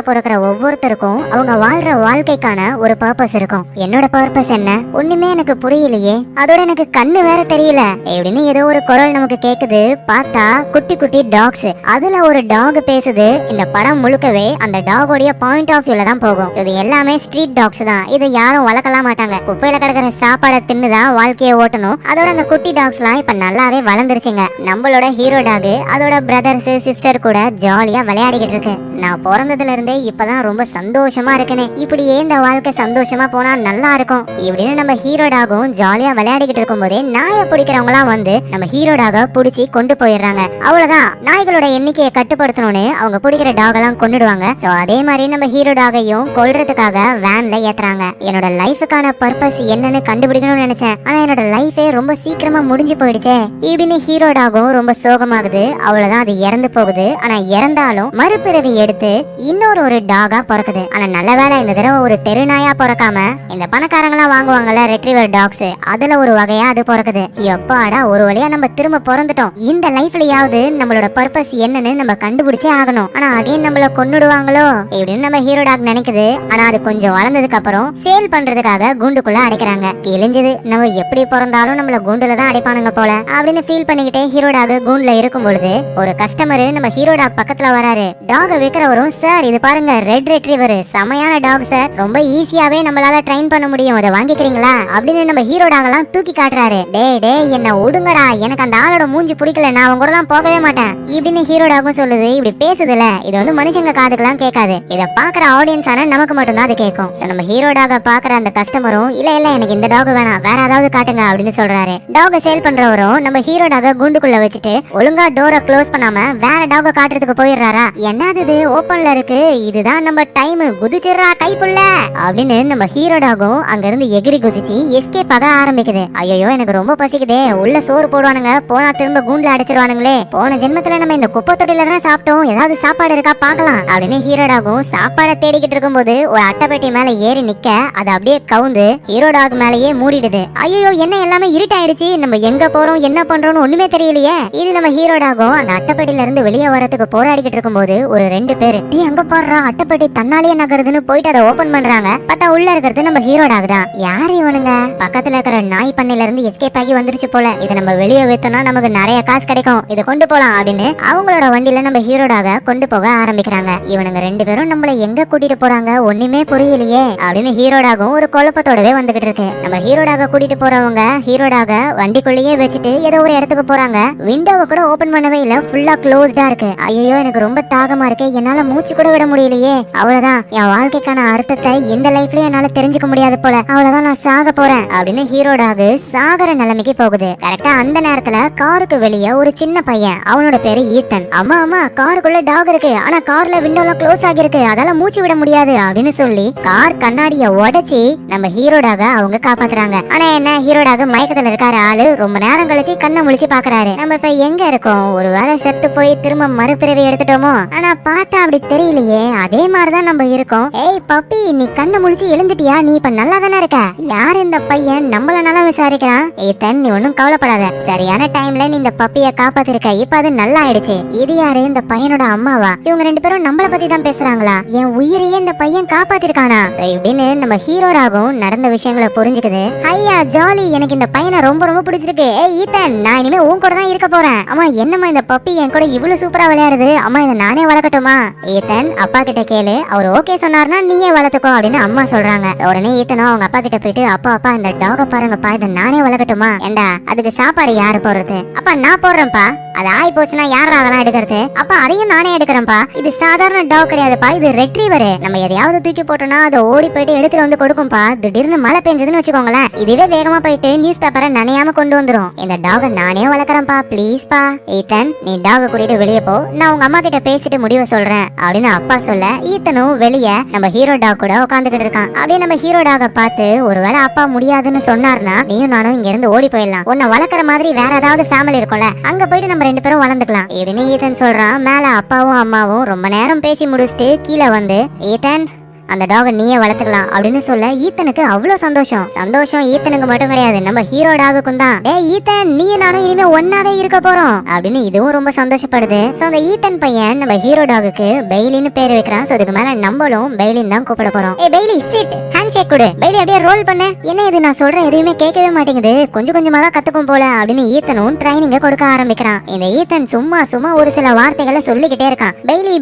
பிறக்கிற ஒவ்வொருத்தருக்கும் அவங்க வாழ்ற வாழ்க்கைக்கான ஒரு பர்பஸ் இருக்கும். என்னோட பர்பஸ் என்ன ஒண்ணுமே எனக்கு புரியலையே, அதோட எனக்கு கண்ணு வேற தெரியல எப்படின்னு ஏதோ ஒரு குரல் நமக்கு கேக்குது. பார்த்தா குட்டி குட்டி டாக்ஸ், அதுல ஒரு டாக் பேசுது. இந்த படம் முழுக்கவே அந்த டாகோடைய பாயிண்ட் ஆஃப் வியூல தான் போகும். இது எல்லாமே ஸ்ட்ரீட் டாக்ஸ் தான். இதை யாரும் வளர்க்கலாம் மாட்டாங்க. குப்பையில கிடக்கிற சாப்பாடை தின்னுதான் வாழ்க்கையை ஓட்டணும். அதோட அந்த குட்டி டாக்ஸ்லாம் இப்ப நல்லாவே வளர்ந்துருச்சுங்க. நம்மளோட ஹீரோ டாக் அதோட பிரதர்ஸ் சிஸ்டர் கூட ஜாலியா விளையாடிக்கிட்டு இருக்கு. நான் பிறந்ததுல இருந்தே இப்பதான் ரொம்ப சந்தோஷமா இருக்கேனே, இப்படியே இந்த வாழ்க்கை சந்தோஷமா போனா நல்லா இருக்கும் இப்படின்னு நம்ம ஹீரோ டாகும் ஜாலியா விளையாடிக்கிட்டு இருக்கும் போதே நாயை பிடிக்கிறவங்க எல்லாம் வந்து நம்ம ஹீரோ டாக புடிச்சு கொண்டு போயிடுறாங்க. அவ்வளவுதான், நாய்களோட எண்ணிக்கையை கட்டுப்படுத்தணும்னு அவங்க பிடிக்கிற டாக் எல்லாம் கொண்டுடுவாங்க. சோ அதே மாதிரி நம்ம ஹீரோ டாகையும் கொல்றதுக்காக வேன்ல ஏத்துறாங்க. என்னோட லைஃபுக்கான பர்பஸ் என்னன்னு கண்டுபிடிக்கணும்னு நினைச்சேன், ஆனா என்னோட லைஃபே ரொம்ப சீக்கிரமா முடிஞ்சு போயிடுச்சே இப்படின்னு ஹீரோ டாகும் ரொம்ப சோகமாகுது. அவ்வளவுதான், அது இறந்து போகுது. ஆனா இறந்தாலும் மறுபிறவி எடுத்து இன்னொரு ஒரு டாகா பிறக்குது. ஆனா நல்ல வேலை இந்த தடவை ஒரு தெரு நாயா பிறக்காம இந்த பணக்காரங்களாம் வாங்குவாங்கல்ல ரெட்ரீவர் டாக்ஸ், அதுல ஒரு வகையா அது பிறக்குது. எப்பாடா ஒரு வழியா நம்ம திரும்ப பிறந்துட்டோம். இந்த லைஃப்லயாவது நம்மளோட பர்பஸ் என்னன்னு நம்ம கண்டுபிடிச்சே ஆகணும். ஆனா அகைன் நம்மள கொன்னுடுவாங்களோ இப்படின்னு நம்ம ஹீரோ டாக் நினைக்குது. ஆனா அது கொஞ்சம் வளர்ந்ததுக்கு அப்புறம் சேல் பண்றதுக்காக கூண்டுக்குள்ள அடைக்கிறாங்க. கிழிஞ்சது, நம்ம எப்படி பிறந்தாலும் நம்மள கூண்டுல தான் அடைப்பானுங்க போல அப்படின்னு ஃபீல் பண்ணிக்கிட்டே ஹீரோ டாக் கூண்டுல இருக்கும் பொழுது ஒரு கஸ்டமர் நம்ம ஹீரோ டாக் பக்கத்துல வராரு. டாக விக்கிறவரும், சார் இது பாருங்க ரெட் ரெட்ரீவர், செமையான டாக் சார், ரொம்ப ஈஸியாவே நம்மளால ட்ரெயின் பண்ண முடியும், அதை வாங்கிக்கிறீங்களா அப்படின்னு நம்ம ஹீரோ டாக் எல்லாம் தூக்கி காட்டுறாரு. டே டே என்ன ஒடுங்கடா, எனக்கு அந்த ஆளோட மூஞ்சி பிடிக்கல, நான் அவங்க எல்லாம் போகவே மாட்டேன் இப்படின்னு ஹீரோ டாகும் சொல்லுது. இப்படி பேசுதுல, இது வந்து மனுஷங்க காதுக்கெல்லாம் கேட்காது, இதை பாக்குற ஆடியன்ஸ் ஆன நமக்கு மட்டும் தான் அது கேட்கும். நம்ம ஹீரோ டாக பாக்குற அந்த கஸ்டமரும், இல்ல இல்ல எனக்கு இந்த டாக் வேணாம், வேற ஏதாவது காட்டுங்க அப்படின்னு சொல்றாரு. டாக சேல் பண்றவரும் நம்ம ஹீரோ டாக கூண்டுக்குள்ள வச்சுட்டு ஒழுங்கா டோரை க்ளோஸ் பண்ணாம வேற டாக காட்டுறதுக்கு போயிடுறாரா. என்னது இது ஓபன்ல இருக்கு, இதுதான் நம்ம டைம், குதிச்சிடுறா கைப்புள்ள அப்படின்னு நம்ம ஹீரோ டாகும் அங்க இருந்து எகிரி குதிச்சு எஸ்கேப் ஆக ஆரம்பிக்குது. ஐயோ எனக்கு ரொம்ப பசிக்குதே, உள்ள சோறு போடுவானுங்க, போனா திரும்ப கூண்டுல அடைச்சிருவானுங்களே, போன ஜென்மத்துல நம்ம இந்த குப்பை தொட்டில தான் சாப்பிட்டோம், ஏதாவது சாப்பாடு இருக்கா பாக்கலாம் அப்படின்னு ஹீரோ டாகும் சாப்பாடை தேடிக்கிட்டு இருக்கும் போது ஒரு அட்டைப்பெட்டி மேல ஏறி நிக்க அது அப்படியே கவுந்து ஹீரோ டாக் மேலேயே மூடிடுது. ஐயோ என்ன எல்லாமே இருட்டாயிடுச்சு, நம்ம எங்க போறோம் என்ன பண்றோம்னு ஒண்ணுமே தெரியலையே. இது நம்ம ஹீரோ டாகும் அந்த அட்டைப்பெட்டில இருந்து வெளியே வரதுக்கு போராடிக்கிட்டு இருக்கும் போது ஒரு ரெண்டு பேரு, டீ அங்க பாடுறா அட்டைப்பெட்டி தன்னாலேயே நகருதுன்னு போயிட்டு அதை ஓபன் பண்றாங்க. பார்த்தா உள்ள இருக்கிறது நம்ம ஹீரோ டாக் தான். யாரு இவனுங்க, பக்கத்துல இருக்கிற நாய் பண்ணையில இருந்து எஸ்கேப் ஆகி வந்துருச்சு போல, இதை நம்ம வெளியே வைத்தோம்னா நமக்கு நிறைய காசு கிடைக்கும், இதை கொண்டு போலாம் அப்படின்னு அவங்களோட வண்டியில நம்ம ஹீரோ டாக கொண்டு போக ஆரம்பிக்கிறாங்க. இவனுங்க ரெண்டு பேரும் நம்மள எங்க கூட்டிட்டு போறாங்க ஒண்ணுமே புரியலையே அப்படின்னு ஹீரோ டாகும் ஒரு குழப்பத்தோடவே வந்துகிட்டு இருக்கு. நம்ம ஹீரோ டாக கூட்டிட்டு போறவங்க ஹீரோ டாக வண்டிக்குள்ளேயே வச்சுட்டு ஏதோ ஒரு இடத்துக்கு போறாங்க. விண்டோவை கூட ஓபன் பண்ணவே இல்ல, ஃபுல்லா க்ளோஸ்டா இருக்கு. ஐயோ எனக்கு ரொம்ப தாகமா இருக்கு, என்னால மூச்சு கூட விட முடியலையே, அவ்வளவுதான் என் வாழ்க்கைக்கான அர்த்தத்தை இந்த லைஃப்லயே என்னால தெரிஞ்சுக்க முடியாது போல, அவ்வளவுதான் நான் சாக போறேன் அப்படின்னு ஹீரோ டாக் சாகர நிலைமைக்கு போகுது. கரெக்டா அந்த நேரத்துல காருக்கு வெளியே ஒரு சின்ன பையன், அவனோட பேரு ஈத்தன். அம்மா அம்மா காருக்குள்ள டாக் இருக்கு, ஆனா கார்ல விண்டோலாம் க்ளோஸ் ஆகிருக்கு, அதால மூச்சு விட முடியாது அப்படின்னு சொல்லி கார் கண்ணாடிய உடைச்சி நம்ம ஹீரோ டாக அவங்க காப்பாத்துறாங்க. ஆனா என்ன, ஹீரோ டாக் மயக்கத்துல இருக்காரு. ஆளு ரொம்ப நேரம் கழிச்சு கண்ணை முழிச்சு பாக்குறாரு. நம்ம இப்ப எங்க இருக்கோம், ஒரு வேளை செத்து போய் திரும்ப மறுபிறவி எடுத்துட்டோமோ, ஆனா பார்த்தா அப்படி தெரியலையே, அதே மாதிரிதான் நம்ம இருக்கோம். ஏய் பப்பி, நீ கண்ணை முழிச்சு எழுந்துட்டியா, நீ இப்ப நல்லா தானே இருக்க, யார் இந்த பையன் நம்மள நல்லா விசாரிக்கிறான். ஈத்தன் நீ ஒன்னும் கவலைப்படாத, சரியான டைம்ல நீ இந்த பப்பிய காப்பாத்திருக்க, இப்ப அது நல்லா ஆயிடுச்சு. இது யாரு, இந்த பையனோட அம்மாவா, இவங்க ரெண்டு பேரும் நம்மள பத்தி தான் பேசுறாங்களா, என் உயிரையே இந்த பையன் காப்பாத்திருக்கானா இப்படின்னு நம்ம ஹீரோடாகும் நடந்த விஷயங்களை புரிஞ்சுக்குது. ஐயா ஜாலி, எனக்கு இந்த பையனை ரொம்ப ரொம்ப பிடிச்சிருக்கு. ஏய் ஈத்தன், நான் இனிமே உன் கூட தான் இருக்க போறேன். அம்மா என்னம்மா இந்த பப்பி என் கூட இவ்வளவு சூப்பரா விளையாடுது, அம்மா இதை நானே வளர்க்கட்டுமா. ஈத்தன் அப்பா கிட்ட கேளு, அவர் ஓகே சொன்னார்னா நீயே வளர்த்துக்கோ அப்படின்னு அம்மா சொல்றாங்க. உடனே ஈத்தனும் அவங்க அப்பா கிட்ட போயிட்டு, அப்பா அப்பா இந்த டாக பாருங்கப்பா, இதை நானே வளர்க்கட்டுமா. ஏண்டா அதுக்கு சாப்பாடு யாரு போடுறது. அப்பா நான் போடுறேன்ப்பா, அது ஆய் போச்சுன்னா யாரா அதெல்லாம் எடுக்கிறது. அப்ப அதையும் நானே எடுக்கிறேன்ப்பா, இது சாதாரண டாக் கிடையாதுப்பா, இது ரெட்ரீவர், நம்ம எதையாவது தூக்கி போட்டோம்னா அதை ஓடி போயிட்டு எடுத்துட்டு வந்து கொடுக்கும்பா. திடீர்னு மழை பெஞ்சதுன்னு வச்சுக்கோங்களேன், இதுவே வேகமா போயிட்டு நியூஸ் பேப்பரை நனையாம கொண்டு வந்துரும். இந்த டாக நானே வளர்க்கறேன்ப்பா, ப்ளீஸ்பா. ஈத்தன் நீ டாக கூட்டிட்டு வெளியே போ, நான் உங்க அம்மா கிட்ட பேசிட்டு முடிவு சொல்றேன் அப்படின்னு அப்பா சொல்ல, ஈத்தனும் வெளியே நம்ம ஹீரோ டாக் கூட உட்காந்துக்கிட்டு இருக்கான். அப்படியே நம்ம ஹீரோ டாக பார்த்து, ஒருவேளை அப்பா முடியாதுன்னு சொன்னார்னா நீயும் நானும் இங்க இருந்து ஓடி போயிடலாம், உன்னை வளர்க்கற மாதிரி வேற ஏதாவது ஃபேமிலி இருக்கும்ல, அங்க போயிட்டு நம்ம ரெண்டு பேரும் வளர்ந்துக்கலாம் இப்படின்னு ஈத்தன் சொல்றான். மேல அப்பாவும் அம்மாவும் ரொம்ப நேரம் பேசி முடிச்சுட்டு கீழே வந்து, ஈத்தன் அந்த டாக நீயே வளர்த்துக்கலாம் அப்படின்னு சொல்ல ஈத்தனுக்கு அவ்வளவு சந்தோஷம் ஈத்தனுக்கு மட்டும் கிடையாது, நம்ம ஹீரோ டாகுக்கும் தான். டே ஈத்தன், நீ நானும் இனிமே ஒன்னாவே இருக்க போறோம் அப்படின்னு இதுவும் ரொம்ப சந்தோஷப்படுது. சோ அந்த ஈத்தன் பையன் நம்ம ஹீரோ டாகுக்கு பெய்லின்னு பேர் வைக்கிறான். சோ அதுக்கு மேல நம்மளும் பெய்லின்னு தான் கூப்பிட போறோம். ஏ பெய்லி சிட், ஹேண்ட் ஷேக் கொடு. பெய்லி அப்படியே ரோல் பண்ணு. என்ன இது நான் சொல்றேன் எதுவுமே கேட்கவே மாட்டேங்குது, கொஞ்சம் கொஞ்சமா தான் கத்துக்கும் போல அப்படின்னு ஈத்தனும் ட்ரைனிங்க கொடுக்க ஆரம்பிக்கிறான். இந்த ஈத்தன் சும்மா ஒரு சில வார்த்தைகளை சொல்லிக்கிட்டே இருக்கான்.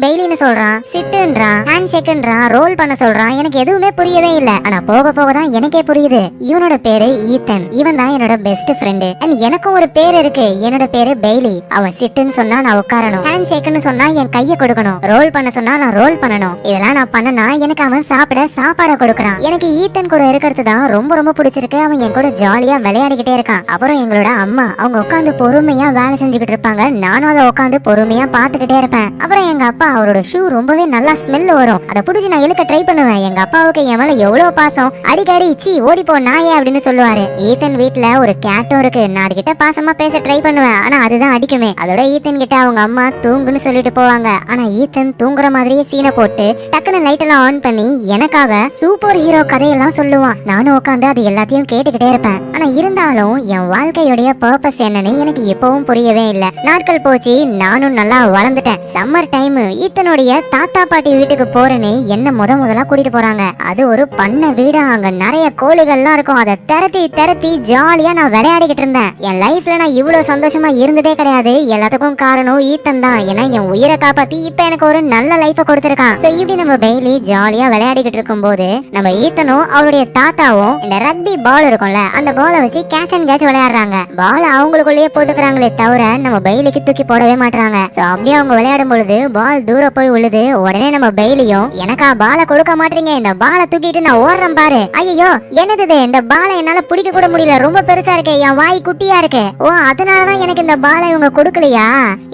பெய்லின்னு சொல்றான், சிட்டுன்றான், ஹேண்ட் ஷேக்ன்றான், ரோல் பண்ண சொல்றான். எனக்கு எதுவுமே புரியவே இல்ல. ஆனா போக போக தான் எனக்கே புரியுது. இவனோட பேரு ஈத்தன், இவன் தான் என்னோட பெஸ்ட் ஃப்ரெண்டு. அண்ட் எனக்கும் ஒரு பேர் இருக்கு, என்னோட பேரு பெய்லி. அவன் சிட்டுன்னு சொன்னா நான் உட்காரணும், ஹேண்ட் ஷேக்னு சொன்னா என் கையை கொடுக்கணும், ரோல் பண்ண சொன்னா நான் ரோல் பண்ணணும். இதெல்லாம் நான் பண்ணனா எனக்கு அவன் சாப்பிட சாப்பாட கொடுக்கறான். எனக்கு ஈத்தன் கூட இருக்கிறது தான் ரொம்ப பிடிச்சிருக்கு. அவன் என் கூட ஜாலியா விளையாடிக்கிட்டே இருக்கான். அப்புறம் எங்களோட அம்மா அவங்க உட்காந்து பொறுமையா வேலை செஞ்சுக்கிட்டு இருப்பாங்க. நானும் அதை உட்காந்து பொறுமையா பாத்துக்கிட்டே இருப்பேன். அப்புறம் எங்க அப்பா அவரோட ஷூ ரொம்பவே நல்லா ஸ்மெல் வரும், அதை பிடிச்சி நான் இழுக்க ட்ரை பண்ணுவேன். எங்க அப்பாவுக்கு என் மேல எவ்வளவு பாசம், அடிக்கடி சீ ஓடிப்போ நாயே அப்படின்னு சொல்லுவாரு. ஈத்தன் வீட்டுல ஒரு கேட்டும் இருக்கு, நான் அதுகிட்ட பாசமா பேச ட்ரை பண்ணுவேன், ஆனா அதுதான் அடிக்குமே. அதோட ஈத்தன் கிட்ட அவங்க அம்மா தூங்குன்னு சொல்லிட்டு போவாங்க. ஆனா ஈத்தன் தூங்குற மாதிரியே சீனை போட்டு டக்குன்னு லைட் எல்லாம் ஆன் பண்ணி எனக்காக சூப்பர் ஹீரோ கதையெல்லாம் சொல்லுவான். நானும் உட்காந்து அது எல்லாத்தையும் கேட்டுக்கிட்டே இருப்பேன். ஆனா இருந்தாலும் என் வாழ்க்கையுடைய பர்பஸ் என்னன்னு எனக்கு எப்பவும் புரியவே இல்ல. நாட்கள் போச்சு, நானும் நல்லா வளர்ந்துட்டேன். சம்மர் டைம் ஈத்தனுடைய தாத்தா பாட்டி வீட்டுக்கு போறேன்னு என்ன முதலா கூட்டிட்டு போறாங்க. அது ஒரு பண்ணை வீடு, அங்க நிறைய கோழிகள்லாம் இருக்கும். அதை திரத்தி ஜாலியா நான் விளையாடிக்கிட்டு இருந்தேன். என் லைஃப்ல நான் இவ்வளவு சந்தோஷமா இருந்ததே கிடையாது. எல்லாத்துக்கும் காரணம் ஈத்தன் தான். ஏன்னா என் உயிரை காப்பாத்தி இப்ப எனக்கு ஒரு நல்ல லைஃப கொடுத்திருக்கான். சோ இப்படி நம்ம டெய்லி ஜாலியா விளையாடிக்கிட்டு இருக்கும் போது நம்ம ஈத்தனும் அவருடைய தாத்தாவும் இந்த ரக்பி பால் இருக்கும்ல, அந்த பாலை வச்சு கேட்ச் அண்ட் கேட்ச் விளையாடுறாங்க. பால் அவங்களுக்குள்ளேயே போட்டுக்கிறாங்களே தவிர நம்ம பெய்லிக்கு தூக்கி போடவே மாட்டாங்க. சோ அப்படியே அவங்க விளையாடும் பொழுது பால் தூரம் போய் விழுது. உடனே நம்ம பெய்லியும் எனக்கா பாலை கொடுக்க மாட்டீங்க, இந்த பாலை தூக்கிட்டு நான் ஓடுறேன் பாரு. ஐயோ என்னது இந்த பாலை என்னால பிடிக்க கூட முடியல, ரொம்ப பெருசா இருக்கு, என் வாய் குட்டியா இருக்கு. ஓ அதனாலதான் எனக்கு இந்த பாலை இவங்க கொடுக்கலையா?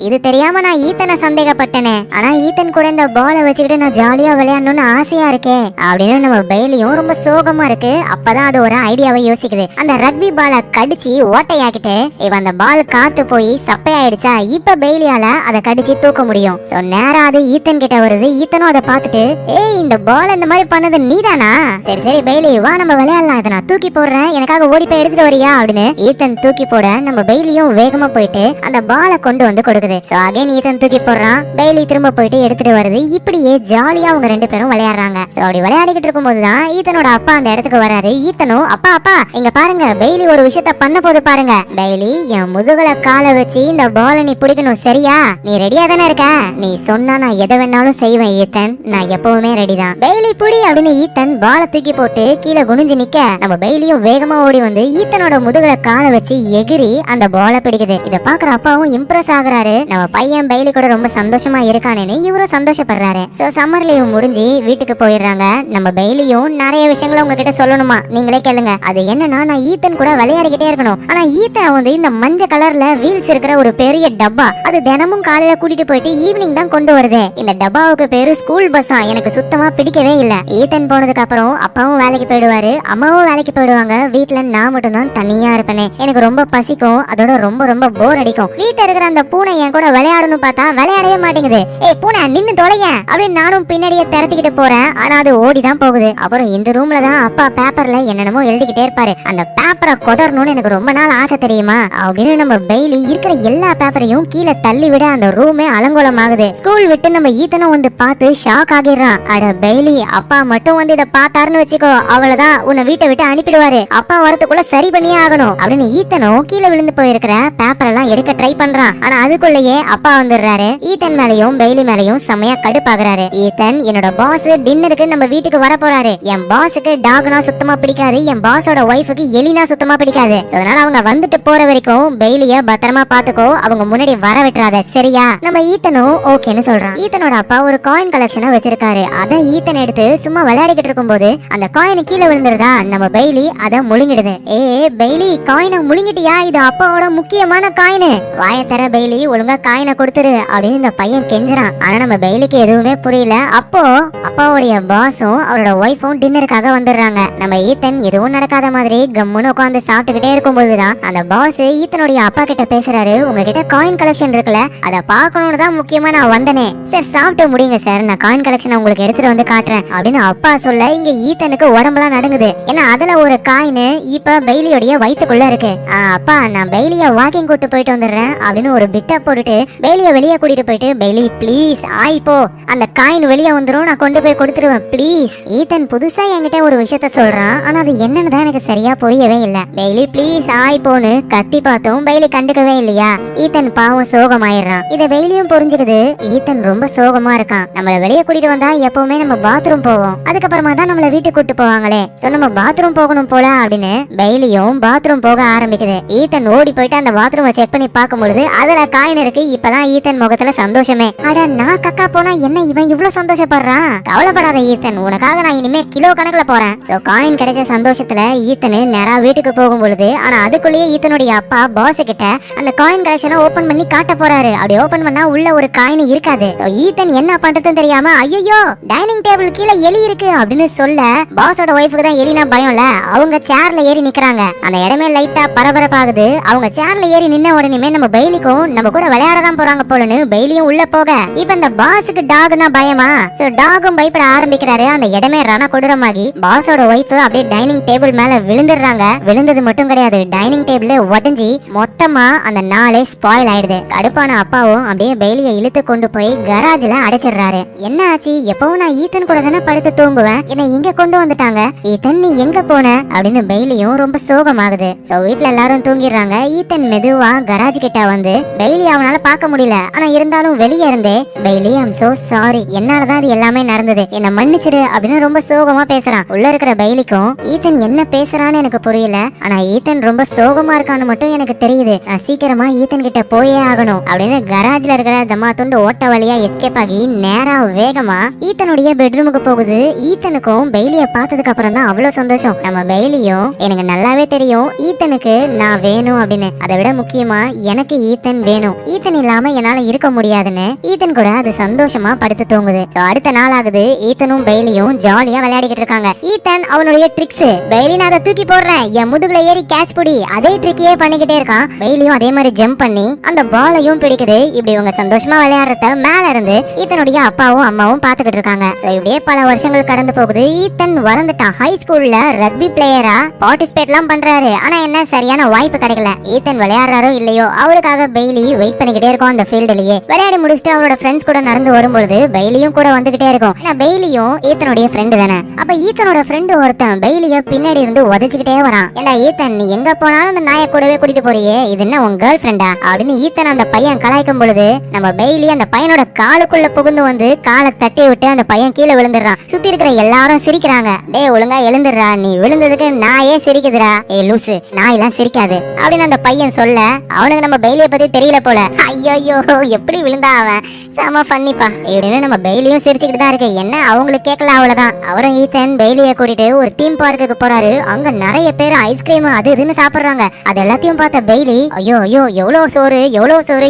இது தெரியாம நான் ஈத்தனை சந்தேகப்பட்டனே. ஆனா ஈத்தன் கூட இந்த பாலை வச்சுக்கிட்டு நான் ஜாலியா விளையாடணும்னு ஆசையா இருக்கே அப்படின்னு நம்ம பெய்லியும் ரொம்ப சோகமா இருக்கு. அப்பதான் அது ஒரு ஐடியாவை யோசிக்குது. அந்த ரக்பி பாலை கடிச்சு ஓட்டையாக்கிட்டு இவன் அந்த பால் காத்து போய் சப்பையாயிடுச்சா, இப்ப பெய்லியால அதை கடிச்சு தூக்க முடியும். சோ நேரா அது ஈத்தன் கிட்ட வருது. ஈத்தனும் அதை பார்த்துட்டு ஏய் இந்த பால் இந்த மாதிரி பண்ணது நீதானா? சரி பெய்லி வா நம்ம விளையாடலாம், இதை நான் தூக்கி போடுறேன், எனக்காக ஓடி போய் எடுத்துட்டு வரியா அப்படின்னு ஈத்தன் தூக்கி போட நம்ம பெய்லியும் வேகமா போயிட்டு அந்த பாலை கொண்டு வந்து கொடுக்குது. சோ அகைன் ஈத்தன் தூக்கி போடுறான், பெய்லி திரும்ப போயிட்டு எடுத்துட்டு வருது. இப்படியே ஜாலியா அவங்க ரெண்டு பேரும் விளையாடுறாங்க. சோ அப்படி விளையாடிக்கிட்டு இருக்கும் போதுதான் ஈத்தனோட அப்பா அந்த இடத்துக்கு வராரு. ஈத்தனும் அப்பா இங்க பாருங்க, பெய்லி ஒரு விஷயத்த பண்ண போது பாருங்க. பெய்லி என் முதுகுல காலை வச்சு இந்த பாலை நீ பிடிக்கணும், சரியா? நீ ரெடியா தானே இருக்க? நீ சொன்னா நான் எதை வேணாலும் செய்வேன் ஈத்தன், நான் எப்பவுமே ரெடி தான். பெய்லி புடி அப்படின்னு ஈத்தன் பாலை தூக்கி போட்டு கீழே குனிஞ்சு நிக்க நம்ம பெய்லியும் வேகமா ஓடி வந்து ஈத்தனோட முதுகுல காலை வச்சு எகிரி அந்த பாலை பிடிக்குது. இத பாக்குற அப்பாவும் இம்ப்ரெஸ் ஆகுறாரு. நம்ம பையன் பெய்லி கூட ரொம்ப சந்தோஷமா இருக்கானேன்னு இவரும் சந்தோஷப்படுறாரு. சோ சம்மர் லீவ் முடிஞ்சு வீட்டுக்கு போயிடுறாங்க. நம்ம பெய்லியும் நிறைய விஷயங்களை உங்ககிட்ட சொல்லணுமா, நீங்களே கேளுங்க. அது என்னன்னா நான் ஈத்தன் கூட விளையாடிக்கிட்டே இருக்கணும். ஆனா ஈத்தன் வந்து இந்த மஞ்சள் கலர்ல வீல்ஸ் இருக்கிற ஒரு பெரிய டப்பா, அது தினமும் காலையில கூட்டிட்டு போயிட்டு ஈவினிங் தான் கொண்டு வருது. இந்த டப்பாவுக்கு பேரு ஸ்கூல் பஸ்ஸா, எனக்கு சுத்தமா பிடிக்கவே இல்ல. ஈத்தன் போனதுக்கு அப்புறம் அப்பாவும் வேலைக்கு போயிடுவாரு, அம்மாவும் வேலைக்கு போயிடுவாங்க. வீட்டுல நான் மட்டும் தான் தனியா இருப்பேனே. எனக்கு ரொம்ப பசிக்கும், அதோட ரொம்ப போர் அடிக்கும். வீட்டுல இருக்கிற அந்த பூனை என் கூட விளையாடணும் பார்த்தா விளையாடவே மாட்டேங்குது. ஏய் பூனை நின்னு தொலைங்க அப்படின்னு நானும் பின்னாடியே திரட்டிக்கிட்டு போறேன். ஆனா அது ஓடிதான் போகுது. அப்புறம் இந்த ரூம்ல தான் அப்பா பேப்பர்ல என்னென்னமோ எழுதிக்கிட்டே இருப்பாரு. அந்த பேப்பரை கொதறணும்னு எனக்கு ரொம்ப நாள் ஆசை தெரியுமா அப்படின்னு நம்ம பெய்லி இருக்கிற எல்லா பேப்பரையும் கீழே தள்ளி விட அந்த ரூமே அலங்கோலம் ஆகுது. ஸ்கூல் விட்டு நம்ம ஈத்தனும் வந்து பார்த்து ஷாக் ஆகிடுறான். அட பெய்லி, அப்பா மட்டும் வந்து இதை பார்த்தாருன்னு வச்சுக்கோ, அவ்வளவுதான், உன்னை வீட்டை விட்டு அனுப்பிடுவாரு. அப்பா வரத்துக்குள்ள சரி பண்ணியே ஆகணும் அப்படின்னு ஈத்தனும் கீழே விழுந்து போயிருக்கிற பேப்பர் எல்லாம் எடுக்க ட்ரை பண்றான். ஆனா அதுக்குள்ளேயே அப்பா வந்துடுறாரு. ஈத்தன் மேலையும் பெய்லி மேலையும் செமையா கடுப்பாகுறாரு. ஈத்தன், என்னோட பாஸ் டின்னருக்கு நம்ம வீட்டுக்கு வர போறாரு. என் பாஸுக்கு டாக்னா சுத்தமா பிடிக்காது, என் பாஸோட ஒய்ஃபுக்கு எலினா சுத்தமா பிடிக்காது. அதனால அவங்க வந்துட்டு போற வரைக்கும் பெய்லிய பத்திரமா பாத்துக்கோ, அவங்க முன்னாடி வர விட்டுறாத, சரியா? நம்ம ஈத்தனும் ஓகேன்னு சொல்றான். ஈத்தனோட அப்பா ஒரு காயின் கலெக்ஷனை வச்சிருக்காரு. அத ஈத்தன் எடுத்து சும்மா விளையாடிக்கிட்டு இருக்கும் போது அந்த காயின் கீழே விழுந்துருதா. நம்ம பெய்லி அத முழுங்கிடுது. ஏ பெய்லி, காயினை முழுங்கிட்டியா? இது அப்பாவோட முக்கியமான காயின், வாய தர பெய்லி, ஒழுங்கா காயினை கொடுத்துரு அப்படின்னு இந்த பையன் கெஞ்சுறான். ஆனா நம்ம பெய்லிக்கு எதுவுமே புரியல. அப்போ அப்பாவோட ஈத்தனுடைய பாஸும் அவரோட ஒய்ஃபும் டின்னருக்காக வந்துடுறாங்க. நம்ம ஈத்தன் எதுவும் நடக்காத மாதிரி கம்முன்னு உட்காந்து சாப்பிட்டுக்கிட்டே இருக்கும்போதுதான் அந்த பாஸ் ஈத்தனுடைய அப்பா கிட்ட பேசுறாரு. உங்ககிட்ட காயின் கலெக்ஷன் இருக்குல்ல, அதை பார்க்கணும்னு தான் முக்கியமா நான் வந்தனே. சார் சாப்பிட்டு முடியுங்க சார், நான் காயின் கலெக்ஷன் உங்களுக்கு எடுத்துட்டு வந்து காட்டுறேன் அப்படின்னு அப்பா சொல்ல இங்க ஈத்தனுக்கு உடம்பெல்லாம் நடுங்குது. ஏன்னா அதுல ஒரு காயின் இப்ப பெய்லியோடைய வயிற்றுக்குள்ள இருக்கு. அப்பா நான் பெய்லிய வாக்கிங் கூட்டு போயிட்டு வந்துடுறேன் அப்படின்னு ஒரு பிட்ட போட்டுட்டு பெய்லிய வெளியே கூட்டிட்டு போயிட்டு, பெய்லி ப்ளீஸ் ஆயிப்போ, அந்த காயின் வெளியே வந்துடும், நான் கொண்டு போய் கொடுத்துருவேன் ப்ளீஸ். ஈத்தன் புதுசா என்கிட்ட ஒரு விஷயத்த சொல்றான், ஆனா அது என்னன்னு தான் எனக்கு சரியா புரியவே இல்ல. பெய்லி ப்ளீஸ் ஆயிப்போன்னு கத்தி பார்த்தோம், பெய்லி கண்டுக்கவே இல்லையா. ஈத்தன் பாவம் சோகமாயிடுறான். இத பெய்லியும் புரிஞ்சுக்குது. ஈத்தன் ரொம்ப சோகமா இருக்கான். நம்மள வெளியே கூட்டிட்டு வந்தா எப்பவுமே நம்ம பாத்ரூம் போவோம், அதுக்கப்புறமா தான் நம்மள வீட்டுக்கு கூட்டு போவாங்களே, சோ நம்ம பாத்ரூம் போகணும் போல அப்படின்னு பெய்லியும் பாத்ரூம் போக ஆரம்பிக்குது. ஈத்தன் ஓடி போயிட்டு அந்த பாத்ரூமை செக் பண்ணி பார்க்கும்பொழுது அதுல காயின் இருக்கு. இப்பதான் ஈத்தன் முகத்துல சந்தோஷமே. அட நான் கக்கா போனா என்ன இவன் இவ்வளவு சந்தோஷப்படுறான்? கவலைப்படாத ஈத்தன், உனக்காக நான் இனிமே கிலோ கணக்குல போறேன். சோ காயின் கிடைச்ச சந்தோஷத்துல ஈத்தனு நேரா வீட்டுக்கு போகும் பொழுது, ஆனா அதுக்குள்ளேயே ஈத்தனுடைய அப்பா பாஸ் கிட்ட அந்த காயின் கலெக்ஷனை ஓபன் பண்ணி காட்ட போறாரு. அப்படி ஓபன் பண்ணா உள்ள ஒரு காயின் இருக்காது. சோ ஈத்தன் என்ன பண்றதுன்னு தெரியாம, ஐயோ டைனிங் டேபிள் கீழே எலி இருக்கு அப்படின்னு சொல்ல, பாஸோட ஒய்ஃபுக்கு தான் எலினா பயம்ல, அவங்க சேர்ல ஏறி நிக்கிறாங்க. அந்த இடமே லைட்டா பரபரப்பாகுது. அவங்க சேர்ல ஏறி நின்ன உடனே நம்ம பெய்லிக்கும் நம்ம கூட விளையாடதான் போறாங்க போலன்னு பெய்லியும் உள்ள போக, இப்ப இந்த பாஸுக்கு டாக்னா பயமா, சோ டாகும் பயப்பட ஆரம்பிக்கிறாரு. அந்த இடமே ரண கொடூரமாகி பாஸோட ஒய்ஃப் அப்படியே டைனிங் டேபிள் மேல விழுந்துடுறாங்க. விழுந்தது மட்டும் கிடையாது, டைனிங் டேபிள் உடஞ்சி மொத்தமா அந்த நாளே ஸ்பாயில் ஆயிடுது. கடுப்பான அப்பாவும் அப்படியே பெய்லிய இழுத்து கொண்டு போய் கராஜ்ல அடைச்சிடுறாரு. என்ன ஆச்சு, எப்பவும் நான் ஈத்தன் கூட தானே படுத்து தூங்குவேன், என்ன இங்க கொண்டு வந்துட்டாங்க, ஈத்தன் நீ எங்க போன அப்படின்னு பெய்லியும் ரொம்ப சோகமாகுது. சோ வீட்டுல எல்லாரும் தூங்கிடுறாங்க. ஈத்தன் மெதுவா கராஜ் கிட்ட வந்து பெய்லி அவனால பார்க்க முடியல, ஆனா இருந்தாலும் வெளியே இருந்தே பெய்லி ஐம் சோ சாரி, என்னாலதான் இது எல்லாமே நடந்தது, என்ன மன்னிச்சிரு அப்படின்னு ரொம்ப சோகமா பேசுறான். உள்ள இருக்கிற பெய்லிக்கும் ஈத்தன் என்ன பேசுறான்னு எனக்கு புரியல, ஆனா ஈத்தன் ரொம்ப சோகமா இருக்கான்னு மட்டும் எனக்கு தெரியுது. நான் சீக்கிரமா ஈத்தன் கிட்ட போயே ஆகணும் அப்படின்னு கராஜ்ல இருக்கிற தம்மா துண்டு ஓட்ட வழியா எஸ்கேப் ஆகி நேரா வேகமா ஈத்தனுடைய பெட்ரூமுக்கு போகுது. ஈத்தனுக்கும் பெய்லிய பார்த்ததுக்கு அப்புறம் தான் அவ்வளவு சந்தோஷம். நம்ம பெய்லியும் எனக்கு நல்லாவே தெரியும் ஈத்தனுக்கு நான் வேணும் அப்படின்னு, அதை விட முக்கியமா எனக்கு ஈத்தன் வேணும், ஈத்தன் இல்லாம என்னால இருக்க முடியாதுன்னு ஈத்தன் கூட அது சந்தோஷமா படுத்து தூங்குது. சோ அடுத்த நாள் ஆகுது. ஈத்தனும் பெய்லியும் ஜாலியா விளையாடிக்கிட்டு இருக்காங்க. ஈத்தன் அவனுடைய ட்ரிக்ஸ், பெய்லி நான் அதை தூக்கி போடுறேன், என் முதுகுல ஏறி கேட்ச் புடி, அதே ட்ரிக்கையே பண்ணிக்கிட்டே இருக்கான். பெய்லியும் அதே மாதிரி ஜம்ப் பண்ணி அந்த பாலையும் பிடிக்குது. இப்படி இவங்க சந்தோஷமா விளையாடுறத மேல இருந்து ஈத்தனுடைய அப்பாவும் அம்மாவும் பாத்துக்கிட்டு இருக்காங்க. சோ இப்படியே பல வருஷங்கள் கடந்து போகுது. ஈத்தன் வளர்ந்துட்டான். ஹை ஸ்கூல்ல ரக்பி பிளேயரா பார்ட்டிசிபேட் எல்லாம் பண்றாரு. ஆனா என்ன சரியான வாய்ப்பு கிடைக்கல. ஈத்தன் விளையாடுறாரோ இல்லையோ அவருக்காக பெய்லி வெயிட் பண்ணிக்கிட்டே இருக்கும். அந்த ஃபீல்டுலயே விளையாடி முடிச்சுட்டு அவரோட ஃப்ரெண்ட்ஸ் கூட நடந்து வரும்பொழுது பெய்லியும் கூட வந்துகிட்டே இருக்கும். ஏன்னா பெய்லியும் ஈத்தனுடைய ஃப்ரெண்டு தானே. அப்ப ஈத்தனோட ஃப்ரெண்டு ஒருத்தன் பெய்லிய பின்னாடி இருந்து உதச்சிக்கிட்டே வரான். ஏன்னா ஈத்தன் நீ எங்க போனாலும் அந்த நாயை கூடவே கூட்டிட்டு போறியே, இது என்ன உன் கேர்ள் ஃப்ரெண்டா அப்படின்னு ஈத்தன் அந்த பையன் கலாய்க்கும் பொழுது நம்ம பெய்லி அந்த பையனோட காலுக்குள்ள புகுந்து வந்து காலை தட்டி விட்டு அந்த பையன் கீழே விழுந்துடுறான். சுத்தி இருக்கிற எல்லாரும் சிரிக்கிறாங்க. டே ஒழுங்கா எழுந்துடுறா, நீ விழுந்ததுக்கு நாயே சிரிக்குதுடா, ஏ லூசு நாய் எல்லாம் சிரிக்காது அப்படின்னு அந்த பையன் சொல்ல, அவனுக்கு நம்ம பெய்லிய பத்தி தெரியல போல. ஐயோ எப்படி விழுந்தா அவன், செம ஃபன்னிப்பா இப்படின்னு நம்ம பெய்லியும் சிரிச்சுக்கிட்டு தான் இருக்கு. என்ன அவங்களுக்கு கேட்கல அவ்வளவுதான். அவரும் ஈத்தன் பெய்லிய கூட்டிட்டு ஒரு தீம் பார்க்குக்கு போறாரு. அங்க நிறைய பேர் ஐஸ்கிரீம் அது இதுன்னு சாப்பிடுறாங்க. அது எல்லாத்தையும் பார்த்த பெய்லி ஐயோ எவ்வளவு சோறு,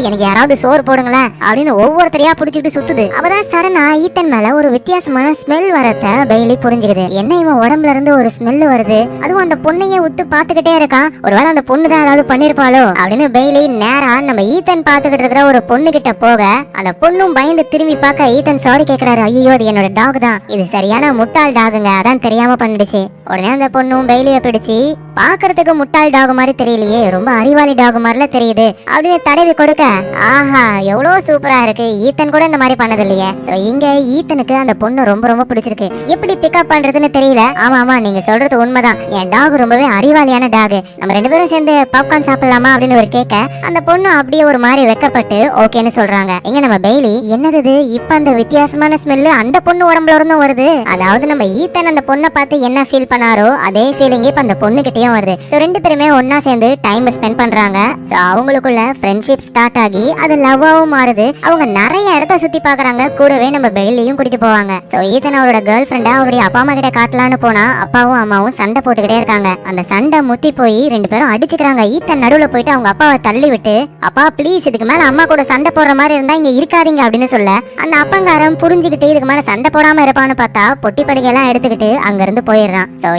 எனக்கு யாராவது சோறு போடுங்களேன் அப்படின்னு ஒவ்வொருத்தரையா புடிச்சிட்டு சுத்துது. அவதான் சடனா ஈத்தன் மேல ஒரு வித்தியாசமான ஸ்மெல் வரத பெய்லி புரிஞ்சுக்குது. என்ன இவன் உடம்புல இருந்து ஒரு ஸ்மெல் வருது, அதுவும் அந்த பொண்ணையே உத்து பாத்துக்கிட்டே இருக்கான், ஒருவேளை அந்த பொண்ணு தான் ஏதாவது பண்ணிருப்பாளோ அப்படின்னு பெய்லி நேரா நம்ம ஈத்தன் பாத்துக்கிட்டு இருக்கிற ஒரு பொண்ணு கிட்ட போக, அந்த பொண்ணும் பயந்து திரும்பி பார்க்க ஈத்தன் சாரி கேக்குறாரு. ஐயோ அது என்னோட டாக் தான், இது சரியான முட்டாள் டாகுங்க, அதான் தெரியாம பண்ணிடுச்சு. உடனே அந்த பொண்ணும் பெய்லிய பிடிச்சி, பாக்குறதுக்கு முட்டாள் டாக் மாதிரி தெரியலையே, ரொம்ப அறிவாளி டாக் மாதிரில தெரியுது அப்படின்னு தடவி கொடுக்க, ஆஹா எவ்வளவு சூப்பரா இருக்கு, ஈத்தன் கூட இந்த மாதிரி பண்ணது இல்லையே. சோ இங்க ஈத்தனுக்கு அந்த பொண்ணு ரொம்ப ரொம்ப பிடிச்சிருக்கு. எப்படி பிக்கப் பண்றதுன்னு தெரியல. ஆமா நீங்க சொல்றது உண்மைதான், என் டாக் ரொம்பவே அறிவாளியான டாக், நம்ம ரெண்டு பேரும் சேர்ந்து பாப்கார்ன் சாப்பிடலாமா அப்படின்னு ஒரு கேட்க, அந்த பொண்ணு அப்படியே ஒரு மாதிரி வெக்கப்பட்டு ஓகேன்னு சொல்றாங்க. இங்க நம்ம பெய்லி என்னது இப்ப அந்த வித்தியாசமான ஸ்மெல் அந்த பொண்ணு உடம்புல இருந்தும் வருது, அதாவது நம்ம ஈத்தன் அந்த பொண்ணை பார்த்து என்ன ஃபீல் பண்ணாரோ அதே ஃபீலிங் இப்ப அந்த பொண்ணு கிட்டயும் வருது. சோ ரெண்டு பேருமே ஒன்னா சேர்ந்து டைம் ஸ்பெண்ட் பண்றாங்க. சோ அவங்களுக்குள்ள ஃப்ரெண்ட்ஷிப் ஸ்டார்ட் ஆகி அது லவ்வாவும் மாறுது. அவங்க நிறைய இடத்த சுத்தி பாக்குறாங்க. கூடவே நம்ம பெய்லியும் கூட்டிட்டு போவாங்க. சோ ஈத்தன் அவரோட கேர்ள் ஃப்ரெண்டா அவருடைய அப்பா அம்மா கிட்ட காட்டலான்னு போனா அப்பாவும் அம்மாவும் சண்டை போட்டுக்கிட்டே இருக்காங்க. அந்த சண்டை முத்தி போய் ரெண்டு பேரும் அடிச்சுக்கிறாங்க. ஈத்தன் நடுவுல போயிட்டு அவங்க அப்பாவை தள்ளி விட்டு, அப்பா ப்ளீஸ் இதுக்கு மேல அம்மா கூட சண்டை போடுற மாதிரி இருந்தா இங்க இருக்காதீங்க அப்படின்னு சொல்ல, அந்த அப்பங்காரம் புரிஞ்சுக்கிட்டு இதுக்கு மேல சண்டை போட போடாம இருப்பான்னு பார்த்தா பொட்டி படுக்கையெல்லாம் எடுத்துக்கிட்டு அங்க இருந்து போயிடுறான். சோ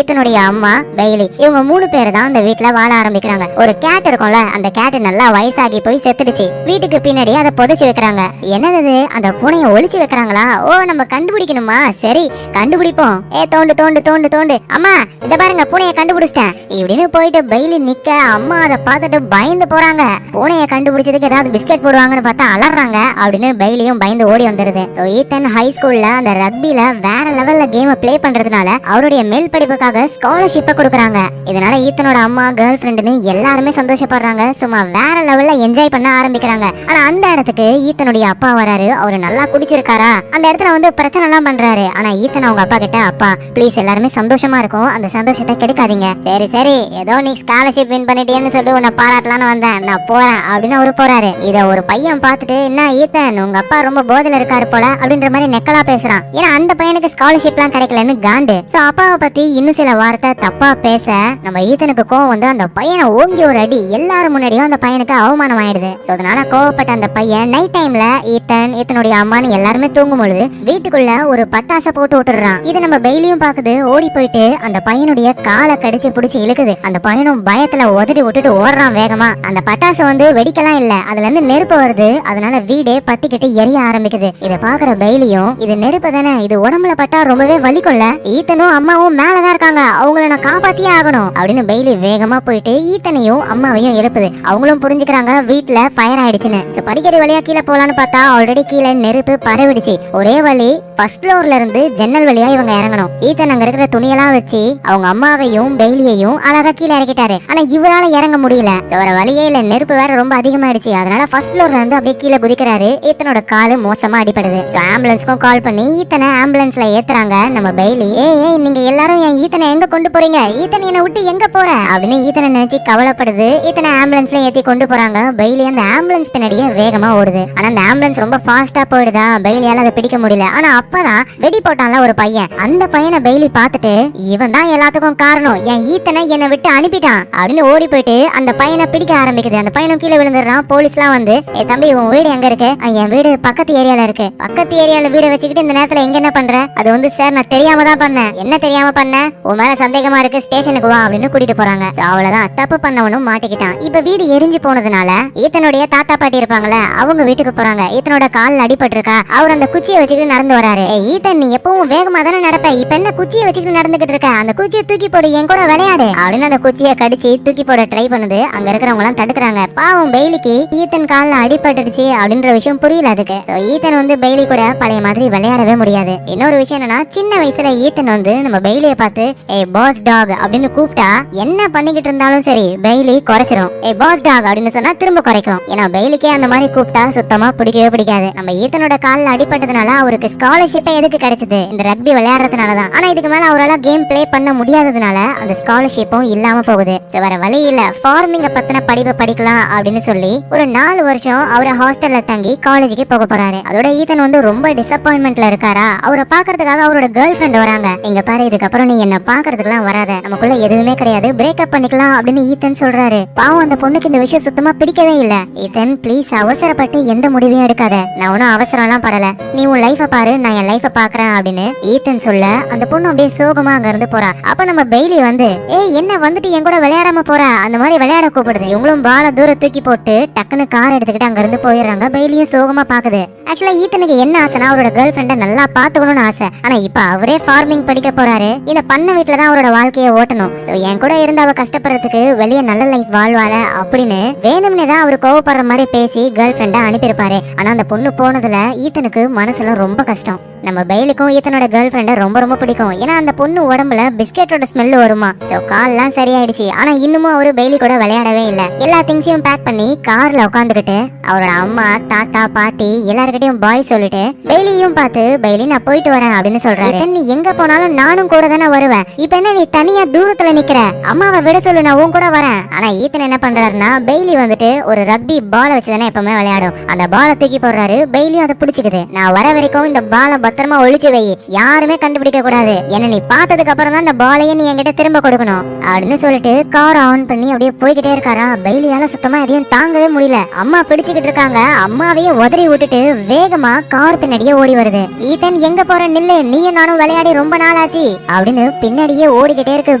ஈத்தனுடைய அம்மா பெய்லி இவங்க 3 பேர் தான் அந்த வீட்டுல வாழ ஆரம்பிக்கிறாங்க. ஒரு கேட் இருக்கும்ல, அந்த கேட் நல்லா வயசாகி போய் செத்துடுச்சு. வீட்டுக்கு பின்னாடி அதை புதைச்சு வைக்கிறாங்க. என்னது அந்த பூனையை ஒளிச்சு வைக்கிறாங்களா? ஓ, நம்ம கண்டுபிடிக்கணுமா? சரி கண்டுபிடிப்போம். தோண்டு தோண்டு தோண்டு தோண்டு. அம்மா இந்த பாருங்க, பூனையை கண்டுபிடிச்சிட்டேன் இப்படின்னு போயிட்டு பெய்லி நிக்க அம்மா அதை பார்த்துட்டு பயந்து போறாங்க. பூனையை கண்டுபிடிச்சதுக்கு ஏதாவது பிஸ்கெட் போடுவாங்கன்னு பார்த்தா அலறாங்க அப்படின்னு பெய்லியும் பயந்து ஓடி வந்துருது. சோ ஈத்தன் ஹை ஸ்கூல்ல அந்த ரக்பில வேற லெவல்ல கேம் பிளே பண்றதுனால அவருடைய மேல் படிப்புக்காக ஸ்காலர்ஷிப்பை கொடுக்குறாங்க. இதனால ஈத்தனோட அம்மா, கேர்ள் ஃப்ரெண்டுன்னு எல்லாருமே சந்தோஷப்படுறாங்க. சும்மா வேற லெவல்ல என்ஜாய் பண்ண ஆரம்பிக்கிறாங்க. ஆனா அந்த இடத்துக்கு ஈத்தனுடைய அப்பா வராரு. அவரு நல்லா குடிச்சிருக்காரா, அந்த இடத்துல வந்து பிரச்சனை எல்லாம் பண்றாரு. ஆனா ஈத்தன் அவங்க அப்பா கிட்ட, அப்பா ப்ளீஸ் எல்லாருமே சந்தோஷமா இருக்கும், அந்த சந்தோஷத்தை கெடுக்காதீங்க. சரி சரி, ஏதோ நீ ஸ்காலர்ஷிப் வின் பண்ணிட்டேன்னு சொல்லி உன்னை பாராட்டலான்னு வந்தேன், நான் போறேன் அப்படின்னு அவரு போறாரு. இத ஒரு பையன் பார்த்துட்டு, என்ன ஈத்தன் உங்க அப்பா ரொம்ப போதையில இருக்காரு போல அப்படின்ற மாதிரி நெக்கலா பேசுறான். ஏன்னா அந்த பையனுக்கு ஸ்காலர்ஷிப் எல்லாம் கிடைக்கலன்னு காண்டு. சோ அப்பாவை பத்தி இன்னும் சில வார்த்தை தப்பா பேச நம்ம ஈத்தனுக்கு கோவம் வந்து அந்த பையனை ஓங்கி ஒரு அடி எல்லாரும் முன்னாடியும் அந்த பையனுக்கு அவமானம் ஆயிடுது. சோ அதனால கோவப்பட்ட அந்த பையன் நைட் டைம்ல ஈத்தனுடைய அம்மான்னு எல்லாருமே தூங்கும் பொழுது வீட்டுக்குள்ள ஒரு பட்டாசை போட்டு விட்டுறான். இதை நம்ம பெய்லியும் பாக்குது. ஓடி போயிட்டு அந்த பையனுடைய காலை கடிச்சு பிடிச்சு இழுக்குது. அந்த பையனும் பயத்துல உதறி விட்டுட்டு ஓடுறான் வேகமா. அந்த பட்டாசு வந்து வெடிக்கலாம் இல்ல, அதுல இருந்து நெருப்பு வருது. அதனால வீடே பத்திக்கிட்டு எரிய ஆரம்பிக்குது. இதை பாக்குற பெய்லியும், இது நெருப்பு தானே, இது உடம்புல பட்டா ரொம்பவே வலிக்கும்ல, ஈத்தனும் அம்மாவும் மேலதான் இருக்காங்க, அவங்கள நான் காப்பாத்தியே ஆகணும் அப்படின்னு பெய்லி வேகமா போயிட்டு ஈத்தனையும் அம்மாவையும் எழுப்புது. அவங்களும் புரிஞ்சுக்கிறாங்க வீட்டுல ஃபயர் ஆயிடுச்சுன்னு. படிக்கடி வழியா கீழே போலான்னு பார்த்தா ஆல்ரெடி கீழே நெருப்பு பரவிடுச்சு. ஒரே வழி ஃபர்ஸ்ட் ஃப்ளோர்ல இருந்து ஜன்னல் வழியா இவங்க இறங்கணும். ஈத்தன் அங்க இருக்கிற துணியெல்லாம் வச்சு அவங்க அம்மாவையும் பெய்லியையும் அழகா கீழே இறக்கிட்டாரு. ஆனா இவரால இறங்க முடியல. வர வழியே இல்ல, நெருப்பு வேற ரொம்ப அதிகமாயிடுச்சு. அதனால ஃபர்ஸ்ட் ஃப்ளோர்ல இருந்து அப்படியே கீழே குதிக்கிறாரு. ஈத்தனோட காலு மோசமா அடிபடுது. ஆம்புலன்ஸ்க்கும் கால் பண்ணி ஈத்தனை ஆம்புலன்ஸ்ல ஏத்துறாங்க நம்ம பெய்லி. ஏய் நீங்க எல்லாரும் என் ஈத்தனை எங்க கொண்டு போறீங்க, ஈத்தனை என்ன விட்டு எங்க போற அப்படின்னு ஈத்தனை நினைச்சு கவலைப்படுது. ஈத்தனை ஆம்புலன்ஸ்ல ஏத்தி கொண்டு போறாங்க. பெய்லி அந்த ஆம்புலன்ஸ் பின்னாடியே வேகமா ஓடுது. ஆனா அந்த ஆம்புலன்ஸ் ரொம்ப ஃபாஸ்டா போயிடுதா, பெய்லியால அதை பிடிக்க முடியல. ஆனா அப்பதான் வெடி போட்டான்ல ஒரு பையன், அந்த பையனை பெய்லி பார்த்துட்டு, இவன் தான் எல்லாத்துக்கும் காரணம், என் ஈத்தனை என்னை விட்டு அனுப்பிட்டான் அப்படின்னு ஓடி போயிட்டு அந்த பையனை பிடிக்க ஆரம்பிக்குது. அந்த பையனும் கீழே விழுந்துடுறான். போலீஸ்லாம் வந்து, ஏ தம்பி உன் வீடு எங்க இருக்கு? என் வீடு பக்கத்து ஏரியால இருக்கு. பக்கத்து ஏரியால வீடு வச்சுக்கிட்டு இந்த நேரத்துல எங்க என்ன பண்ற? அது வந்து சார் நான் தெரியாம தான் பண்ணேன். என்ன தெரியாம பண்ண? உன் மேல சந்தேகமா இருக்கு, ஸ்டேஷனுக்கு வா அப்படின்னு கூட்டிட்டு போறாங்க. அவ்வளவுதான், தப்பு பண்ணவனும் மாட்டிக்கிட்டான். இப்ப வீடு எரிஞ்சு போனதுனால ஈத்தனுடைய தாத்தா பாட்டி இருப்பாங்கல்ல, அவங்க வீட்டுக்கு போறாங்க. ஈத்தனோட கால் அடிபட்டு இருக்கா, அவர் அந்த குச்சியை வச்சுக்கிட்டு நடந்து வராரு. ஈத்தன் நீ எப்பவும் வேகமா தானே நடப்ப, இப்ப என்ன குச்சியை வச்சுக்கிட்டு நடந்துகிட்டு இருக்க? அந்த குச்சியை தூக்கி போடு, என் கூட விளையாடு அப்படின்னு அந்த குச்சியை கடிச்சு தூக்கி போட ட்ரை பண்ணுது. அங்க இருக்கிறவங்க எல்லாம் தடுக்கிறாங்க. பாவம் பெய்லிக்கு ஈத்தன் கால்ல அடிபட்டுடுச்சு அப்படின்ற விஷயம் புரியல அதுக்கு. ஈத்தன் வந்து பெய்லி கூட பழைய மாதிரி விளையாடவே முடியாது. இன்னொரு விஷயம் என்னன்னா, சின்ன வயசுல ஈத்தன் வந்து நம்ம பெய்லிய பார்த்து ஏ பாஸ் டாக் அப்படின்னு கூப்பிட்டா என்ன பண்ணிக்கிட்டு இருந்தாலும் சரி பெய்லி குறைச்சிரும். ஏ பாஸ் டாக் அப்படின்னு சொன்னா திரும்ப குறைக்கும். ஏன்னா பெய்லிக்கே அந்த மாதிரி கூப்பிட்டா சுத்தமா பிடிக்கவே பிடிக்காது. நம்ம ஈத்தனோட கால்ல அடிபட்டதுனால அவருக்கு ஸ்காலர்ஷிப்பே எதுக்கு கிடைச்சது? இந்த ரக்பி விளையாடுறதுனாலதான். ஆனா இதுக்கு மேல அவரால் கேம் பிளே பண்ண முடியாததுனால அந்த ஸ்காலர்ஷிப்பும் இல்லாம போகுது. வேற வழி இல்ல, ஃபார்மிங்க பத்தின படிப்பை படிக்கலாம் அப்படின்னு சொல்லி ஒரு 4 வருஷம் அவரை ஹாஸ்டல்ல தங்கி காலேஜுக்கு போக போறாரு. அதோட ஈத்தன் வந்து ரொம்ப டிசப்பாயின்மெண்ட்ல இருக்காரா. அவரை பாக்குறதுக்காக அவரோட கேர்ள் ஃப்ரெண்ட் வராங்க. இங்க பாரு, இதுக்கப்புறம் நீ என்ன பாக்குறதுக்குலாம் வராத, நமக்குள்ள எதுவுமே கிடையாது, பிரேக்கப் பண்ணிக்கலாம் அப்படின்னு ஈத்தன் சொல்றாரு. பாவம் அந்த பொண்ணுக்கு இந்த விஷயம் சுத்தமா பிடிக்கவே இல்ல. ஈத்தன் ப்ளீஸ் அவசரப்பட்டு எந்த முடிவையும் எடுக்காத, நான் ஒன்னும் அவசரம் எல்லாம் படல, நீ உன் லைஃப பாரு, நான் என் லைஃப பாக்குறேன் அப்படின்னு ஈத்தன் சொல்ல அந்த பொண்ணு அப்படியே சோகமா அங்க இருந்து போறா. அப்ப நம்ம பெய்லி வந்து, ஏய் என்ன வந்துட்டு என் கூட விளையாடாம போற, அந்த மாதிரி விளையாட கூப்பிடுது. இவங்களும் பால தூரம் தூக்கி போட்டு டக்குன்னு கார் எடுத்துக்கிட்டு அங்க இருந்து போயிடுறாங்க. பெய்லியும் சோகமா பாக்குது. ஆக்சுவலா ஈத்தனுக்கு என்ன ஆசைனா அவரோட கேர்ள் ஃப்ரெண்ட நல்லா பாத்துக்கணும்னு ஆசை. ஆனா இப்ப அவரே ஃபார்மிங் படிக்க போறாரு. இந்த பண்ண வீட்டுல தான் அவரோட வாழ்க்கையை ஓட்டணும். சோ என் கூட இருந்து அவ கஷ்டப்படுறதுக்கு வெளியே நல்ல லைஃப் வாழ்வாள அப்படின்னு வேணும்னே தான் அவரு கோவப்படுற மாதிரி பேசி கேர்ள் ஃப்ரெண்ட அனுப்பியிருப்பாரு. ஆனா அந்த பொண்ணு போனதுல ஈத்தனுக்கு மனசுல ரொம்ப கஷ்டம். நம்ம பெய்லிக்கும் ஈத்தனோட கேர்ள் ஃப்ரெண்ட ரொம்ப ரொம்ப பிடிக்கும். ஏன்னா அந்த பொண்ணு உடம்புல பிஸ்கெட்டோட ஸ்மெல் வருமா. சோ கால்லாம் சரியாயிடுச்சு. ஆனா இன்னமும் அவரு பெய்லி கூட விளையாடவே இல்ல. எல்லா திங்ஸையும் பேக் பண்ணி கார்ல உட்காந்துக்கிட்டு அவரோட அம்மா, தாத்தா, பாட்டி எல்லார்கிட்டையும் பாய் சொல்லிட்டு பெய்லியும் பார்த்து, பெய்லி நான் போயிட்டு வரேன் அப்படின்னு சொல்றாரு. நீ எங்க போனாலும் நானும் கூட தானே வருவேன், இப்ப என்ன நீ தனியா தூரத்துல நிக்கிற, அம்மாவை விட சொல்லு, நான் உன் கூட வரேன். ஆனா ஈத்தன் என்ன பண்றாருன்னா, பெய்லி வந்துட்டு ஒரு ரக்பி பாலை வச்சுதானே எப்பவுமே விளையாடும், அந்த பாலை தூக்கி போடுறாரு. பெய்லியும் அதை பிடிச்சிக்குது. நான் வர வரைக்கும் இந்த பாலை பத்திரமா ஒழிச்சு வை, யாருமே கண்டுபிடிக்க கூடாது, என்ன நீ பார்த்ததுக்கு அப்புறம் தான் இந்த பாலையே நீ என்கிட்ட திரும்ப கொடுக்கணும் அப்படின்னு சொல்லிட்டு கார் ஆன் பண்ணி அப்படியே போய்கிட்டே இருக்காரா. பெய்லியால சுத்தமா எதையும் தாங்கவே முடியல. அம்மா பிடிச்சுக்கிட்டு இருக்காங்க. அம்மாவையே உதறி விட்டுட்டு வேகமா கார் பின்னாடியே ஓடி வருது. வருது. ஈத்தன் எங்க போற, நில்லு, நீயும் நானும் விளையாடி ரொம்ப நாள் ஆச்சு அப்படின்னு பின்னாடியே ஓடிக்கிட்டே இருக்கு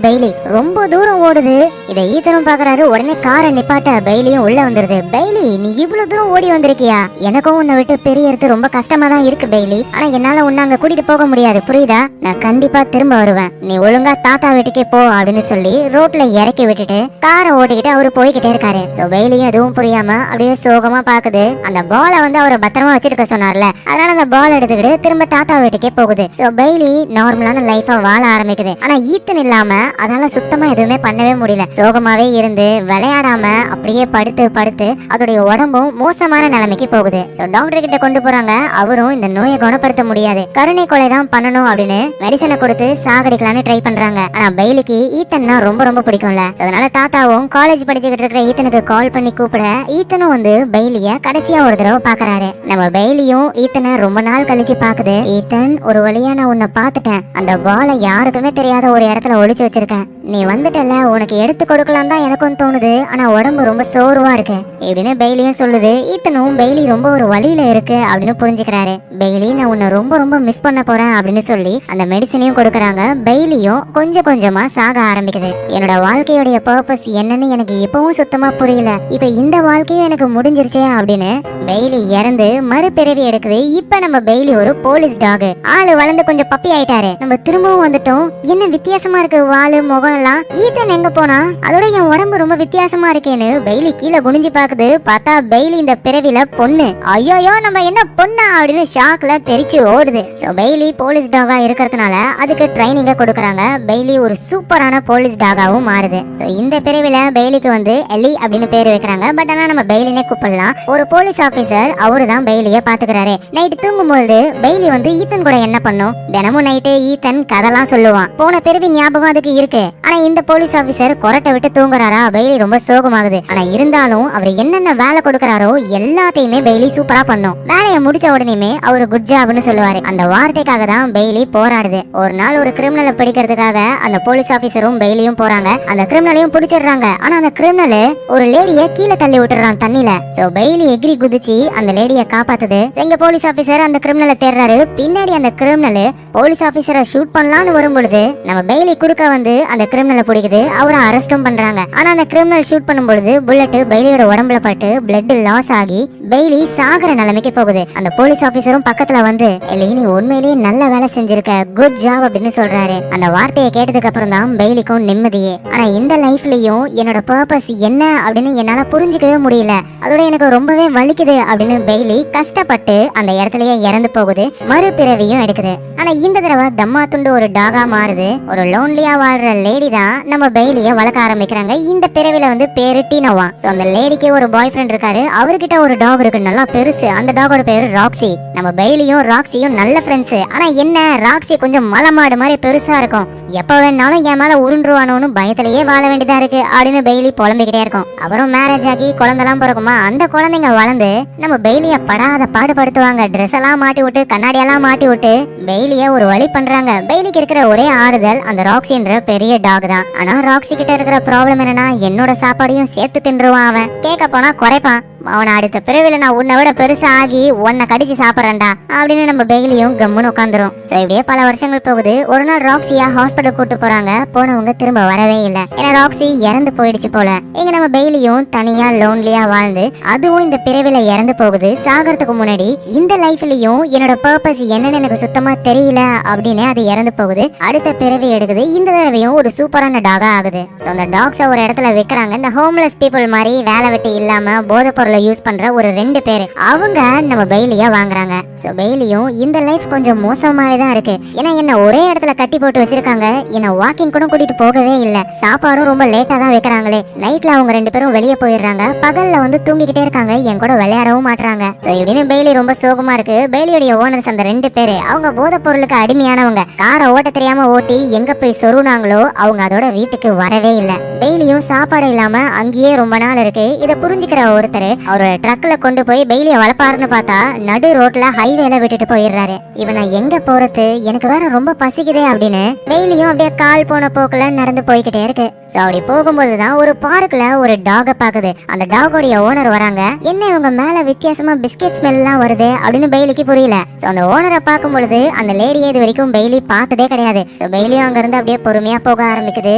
பெய்லி. ரொம்ப தூரம் ஓடுது. இதை ஈத்தனும் பாக்குறாரு. உடனே காரை நிப்பாட்ட பெய்லியும் உள்ள வந்துருது. பெய்லி, நீ இவ்வளவு தூரம் ஓடி வந்திருக்கியா? எனக்கும் உன்னை விட்டு பிரியறது ரொம்ப கஷ்டமா தான் இருக்கு பெய்லி. ஆனா என்னால உன்னை அங்க கூட்டிட்டு போக முடியாது, புரியுதா? நான் கண்டிப்பா திரும்ப வருவேன். நீ ஒழுங்கா தாத்தா வீட்டுக்கே போ அப்படின்னு சொல்லி ரோட்ல இறக்கி விட்டுட்டு காரை ஓட்டிக்கிட்டு அவரு போய்கிட்டே இருக்காரு. சோ பெய்லியும் எதுவும் புரியாம அப்படியே சோகமா பாக்குது. அந்த பாலை வந்து அவரை பத்திரமா வச்சிருக்க சொன்னார்ல, அதனால அந்த பால் எடுத்துக்கிட்டு திரும்ப தாத்தா வீட்டுக்கே போகுது. சோ பெய்லி நார்மலான லைஃபா வாழ ஆரம்பிக்குது. ஆனா ஈத்தன் இல்லாம அதனால சுத்தமா எதுவுமே பண்ணவே முடியல. சோகமாவே இருந்து விளையாடாம அப்படியே படுத்து படுத்து அதோடைய உடம்பும் மோசமான நிலைமைக்கு போகுது. சோ டாக்டர் கிட்ட கொண்டு போறாங்க. அவரும் இந்த நோயை குணப்படுத்த முடியாது, கருணை கொலை தான் பண்ணணும் அப்படின்னு மெடிசனை கொடுத்து சாகடிக்கலான்னு ட்ரை பண்றாங்க. ஆனா பெய்லிக்கு ஈத்தன்னா ரொம்ப ரொம்ப பிடிக்கும்ல. அதனால தாத்தாவும் காலேஜ் படிச்சுக்கிட்டு இருக்கிற ஈத்தனுக்கு கால் பண்ணி கூப்பிட ஈத்தனும் வந்து பெய்லிய கடைசியா ஒரு தடவை பாக்குறாரு. நம்ம பெய்லியும் ஈத்தனை ரொம்ப நாள் கழிச்சு பாக்குது. ஈத்தன், ஒரு வழியா நான் உன்னை பாத்துட்டேன். அந்த பாலை யாருக்குமே தெரியாத ஒரு இடத்துல ஒளிச்சு வச்சிருக்கேன். நீ வந்துட்டல, உனக்கு எடுத்து கொடுக்கலாம் தான் எனக்கும் தோணுது. ஆனா உடம்பு ரொம்ப சோர்வா இருக்கு இப்படின்னு பெய்லியும் சொல்லுது. ஈத்தனும் பெய்லி ரொம்ப ஒரு வழியில இருக்கு அப்படின்னு புரிஞ்சுக்கிறாரு. பெய்லி, நான் உன்னை ரொம்ப ரொம்ப மிஸ் பண்ண போறேன் அப்படின்னு சொல்லி அந்த மெடிசனையும் கொடுக்கறாங்க. பெய்லியும் கொஞ்சம் கொஞ்சமா சாக ஆரம்பிக்குது. என்னோட வாழ்க்கையோடைய பர்பஸ் என்னன்னு எனக்கு இப்பவும் சுத்தமா புரியல. இப்ப இந்த வாழ்க்கையும் எனக்கு முடிஞ்சிருச்சே அப்படின்னு பெய்லி இறந்து மறுபிறவி எடுக்குது. இப்ப நம்ம பெய்லி ஒரு போலீஸ் டாக். ஆளு வளர்ந்து கொஞ்சம் பப்பி ஆயிட்டாரு. நம்ம திரும்பவும் வந்துட்டோம். என்ன வித்தியாசமா இருக்கு வாலு முகம் எல்லாம். ஈத்தன் எங்க போனா? அதோட என் உடம்பு ரொம்ப வித்தியாசமா இருக்கேன்னு பெய்லி கீழே குனிஞ்சு பாக்குது. பார்த்தா பெய்லி இந்த பிறவில பொண்ணு. ஐயோயோ, நம்ம என்ன பொண்ணா அப்படின்னு ஷாக்ல தெரிச்சு ஓடுது. சோ பெய்லி போலீஸ் டாகா இருக்கிறதுனால அதுக்கு ட்ரைனிங்க கொடுக்கறாங்க. பெய்லி ஒரு சூப்பரான போலீஸ் டாகாவும் மாறுது. சோ இந்த பிறவில பெய்லிக்கு வந்து எலி அப்படின்னு பேர் வைக்கிறாங்க. பட் ஆனா நம்ம பெய்லினே கூப்பிடலாம். ஒரு போலீஸ் ஆபீசர் அவரு தான் பெய்லிய பாத்துக்கிறாரு. நைட்டு தூங்கும்போது பெய்லி வந்து ஈத்தன் கூட என்ன பண்ணும், தினமும் நைட்டு ஈத்தன் கதெல்லாம் சொல்லுவான். போன பிறவி ஞாபகம் அதுக்கு இருக்கு. ஆனா இந்த போலீஸ் ஆபீசர் கொரட்டை விட்டு தூங்குறாரா. பெய்லி ரொம்ப சோகமாகுது. ஆனா இருந்தாலும் அவர் என்னென்ன வேலை கொடுக்கறாரோ எல்லாத்தையுமே பெய்லி சூப்பரா பண்ணும். வேலையை முடிச்ச உடனே அவரு குட் ஜாப்னு சொல்லுவாரு. அந்த வார்த்தைக்காக தான் பெய்லி போராடுது. ஒரு நாள் ஒரு கிரிமினலை பிடிக்கிறதுக்காக அந்த போலீஸ் ஆபீசரும் பெய்லியும் போறாங்க. அந்த கிரிமினலையும் பிடிச்சிடுறாங்க. ஆனா அந்த கிரிமினல் ஒரு லேடிய கீழே தள்ளி விட்டுறான் தண்ணில. சோ பெய்லி எகிரி குதிச்சு அந்த லேடிய காப்பாத்துது. எங்க போலீஸ் ஆபீசர் அந்த கிரிமினலை தேடுறாரு. பின்னாடி அந்த கிரிமினல் போலீஸ் ஆபீசரை ஷூட் பண்ணலாம்னு வரும்பொழுது நம்ம பெய்லி குறுக்க வந்து அந்த கிரிமினலை பிடிக்குது. அவரை அரெஸ்டும் பண்றாங்க. ஆனா அந்த கிரிமினல் ஷூட் பண்ணும்பொழுது புல்லட் பெய்லியோட உடம்புல பட்டு பிளட் லாஸ் ஆகி பெய்லி சாகர நிலைமைக்கு போகுது. அந்த போலீஸ் ஆபீசரும் பக்கத்துல வந்து, எலி, நீ உண்மையிலேயே நல்ல வேலை செஞ்சிருக்க, குட் ஜாப் அப்படின்னு சொல்றாரு. அந்த வார்த்தையை கேட்டதுக்கு அப்புறம் தான் பெய்லிக்கும் நிம்மதியே. ஆனா இந்த லைஃப்லயும் என்னோட பர்பஸ் என்ன அப்படின்னு என்னால புரிஞ்சுக்கவே முடியல. அதோட எனக்கு ரொம்பவே வலிக்குது அப்படின்னு பெய்லி கஷ்டப்பட்டு அந்த இடத்துலயே இறந்து போகுது. மறுபிறவியும் எடுக்குது. ஆனா இந்த தடவை தம்மா துண்டு ஒரு டாகா மாறுது. ஒரு லோன்லியா வாழ்ற லேடி தான் நம்ம பெய்லிய வளர்க்க ஆரம்பிக்கிறாங்க. இந்த பிறவில வந்து பேரு டீனோவா. சோ அந்த லேடிக்கு ஒரு பாய் ஃப்ரெண்ட் இருக்காரு. அவர்கிட்ட ஒரு டாக் இருக்கு, நல்லா பெருசு. அந்த டாகோட பேரு ராக்ஸி. நம்ம பெய்லியும் ராக்ஸியும் நல்ல ஃப்ரெண்ட்ஸ். ஆனா என்ன, ராக்ஸி கொஞ்சம் மலமாடு மாதிரி பெருசா இருக்கும். எப்ப வேணாலும் என் மேல உருண்டுருவானோன்னு பயத்திலேயே வாழ வேண்டியதா இருக்கு அப்படின்னு பெய்லி புலம்பிக்கிட்டே இருக்கும். அப்புறம் மேரேஜ் ஆகி குழந்தைலாம் பிறக்குமா. அந்த குழந்தைங்க வளர்ந்து நம்ம பெய்லிய படாத பாடுபடுத்துவாங்க. ட்ரெஸ் எல்லாம் மாட்டி விட்டு கண்ணாடி எல்லாம் மாட்டி விட்டு பெய்லிய ஒரு வழி பண்றாங்க. பெய்லிக்கு இருக்கிற ஒரே ஆறுதல் அந்த ராக்ஸின்ற பெரிய டாக் தான். ஆனா ராக்ஸி கிட்ட இருக்கிற ப்ராப்ளம் என்னன்னா, என்னோட சாப்பாடையும் சேர்த்து தின்றுவான். அவன் கேட்க போனா குறைப்பான். அவனை அடுத்த பிறவில நான் உன்னை விட பெருசா ஆகி உன்னை கடிச்சு சாப்பிட்றேன்டா அப்படின்னு நம்ம பெய்லியும் கம்முன்னு உட்காந்துரும். சோ இப்படியே பல வருஷங்கள் போகுது. ஒரு நாள் ராக்ஸியா ஹாஸ்பிட்டல் கூட்டு போறாங்க. போனவங்க திரும்ப வரவே இல்லை. ஏன்னா ராக்ஸி இறந்து போயிடுச்சு போல. இங்க நம்ம பெய்லியும் தனியா லோன்லியா வாழ்ந்து அதுவும் இந்த பிறவில இறந்து போகுது. சாகிறதுக்கு முன்னாடி இந்த லைஃப்லயும் என்னோட பர்பஸ் என்னன்னு எனக்கு சுத்தமா தெரியல அப்படின்னு அது இறந்து போகுது. அடுத்த பிறவி எடுக்குது. இந்த தடவையும் ஒரு சூப்பரான டாகா ஆகுது. சோ அந்த டாக்ஸ ஒரு இடத்துல வைக்கிறாங்க. இந்த ஹோம்லெஸ் பீப்புள் மாதிரி வேலை வெட்டி இல்லாம போதை பொருளை யூஸ் பண்ற ஒரு 2 பேர் அவங்க நம்ம பெய்லிய வாங்குறாங்க. சோ பெய்லியும் இந்த லைஃப் கொஞ்சம் மோசமாவே தான் இருக்கு. ஏன்னா என்ன ஒரே இடத்துல கட்டி போட்டு வச்சிருக்காங்க. என்ன வாக்கிங் கூட கூட்டிட்டு போகவே இல்ல. சாப்பாடும் ரொம்ப லேட்டா தான் வைக்கிறாங்களே. நைட்ல அவங்க 2 பேரும் வெளியே போயிடுறாங்க. பகல்ல வந்து தூங்கிக்கிட்டே இருக்காங்க. என் கூட விளையாடவும் மாட்டாங்க. சோ இப்படின்னு பெய்லி ரொம்ப சோகமா இருக்கு. பெய்லியோட ஓனர்ஸ் அந்த 2 பேரு அவங்க போதை பொருளுக்கு அடிமையானவங்க. காரை ஓட்ட தெரியாம ஓட்டி எங்க போய் சொருனாங்களோ அவங்க அதோட வீட்டுக்கு வரவே இல்லை. பெய்லியும் சாப்பாடு இல்லாம அங்கேயே ரொம்ப நாள் இருக்கு. இதை புரிஞ்சுக்கிற ஒருத்தர் அவரோட ட்ரக்ல கொண்டு போய் பெய்லிய வளர்ப்பாருன்னு பார்த்தா நடு ரோட்ல ஹைவேல விட்டுட்டு போயிடுறாரு. இவனை எங்க போறது, எனக்கு வேற ரொம்ப பசிக்குதே அப்படின்னு பெய்லியும் அப்படியே கால் போன போக்குல நடந்து போய்கிட்டே இருக்கு. சோ அப்படி போகும்போதுதான் ஒரு பார்க்ல ஒரு டாக பாக்குது. அந்த டாகோடைய ஓனர் வராங்க. என்ன இவங்க மேல வித்தியாசமா பிஸ்கெட் ஸ்மெல் எல்லாம் வருது அப்படின்னு பெய்லிக்கு புரியல. சோ அந்த ஓனரை பார்க்கும் பொழுது அந்த லேடியை இது வரைக்கும் பெய்லி பார்த்ததே கிடையாது. சோ பெய்லியும் அங்க இருந்து அப்படியே பொறுமையா போக ஆரம்பிக்குது.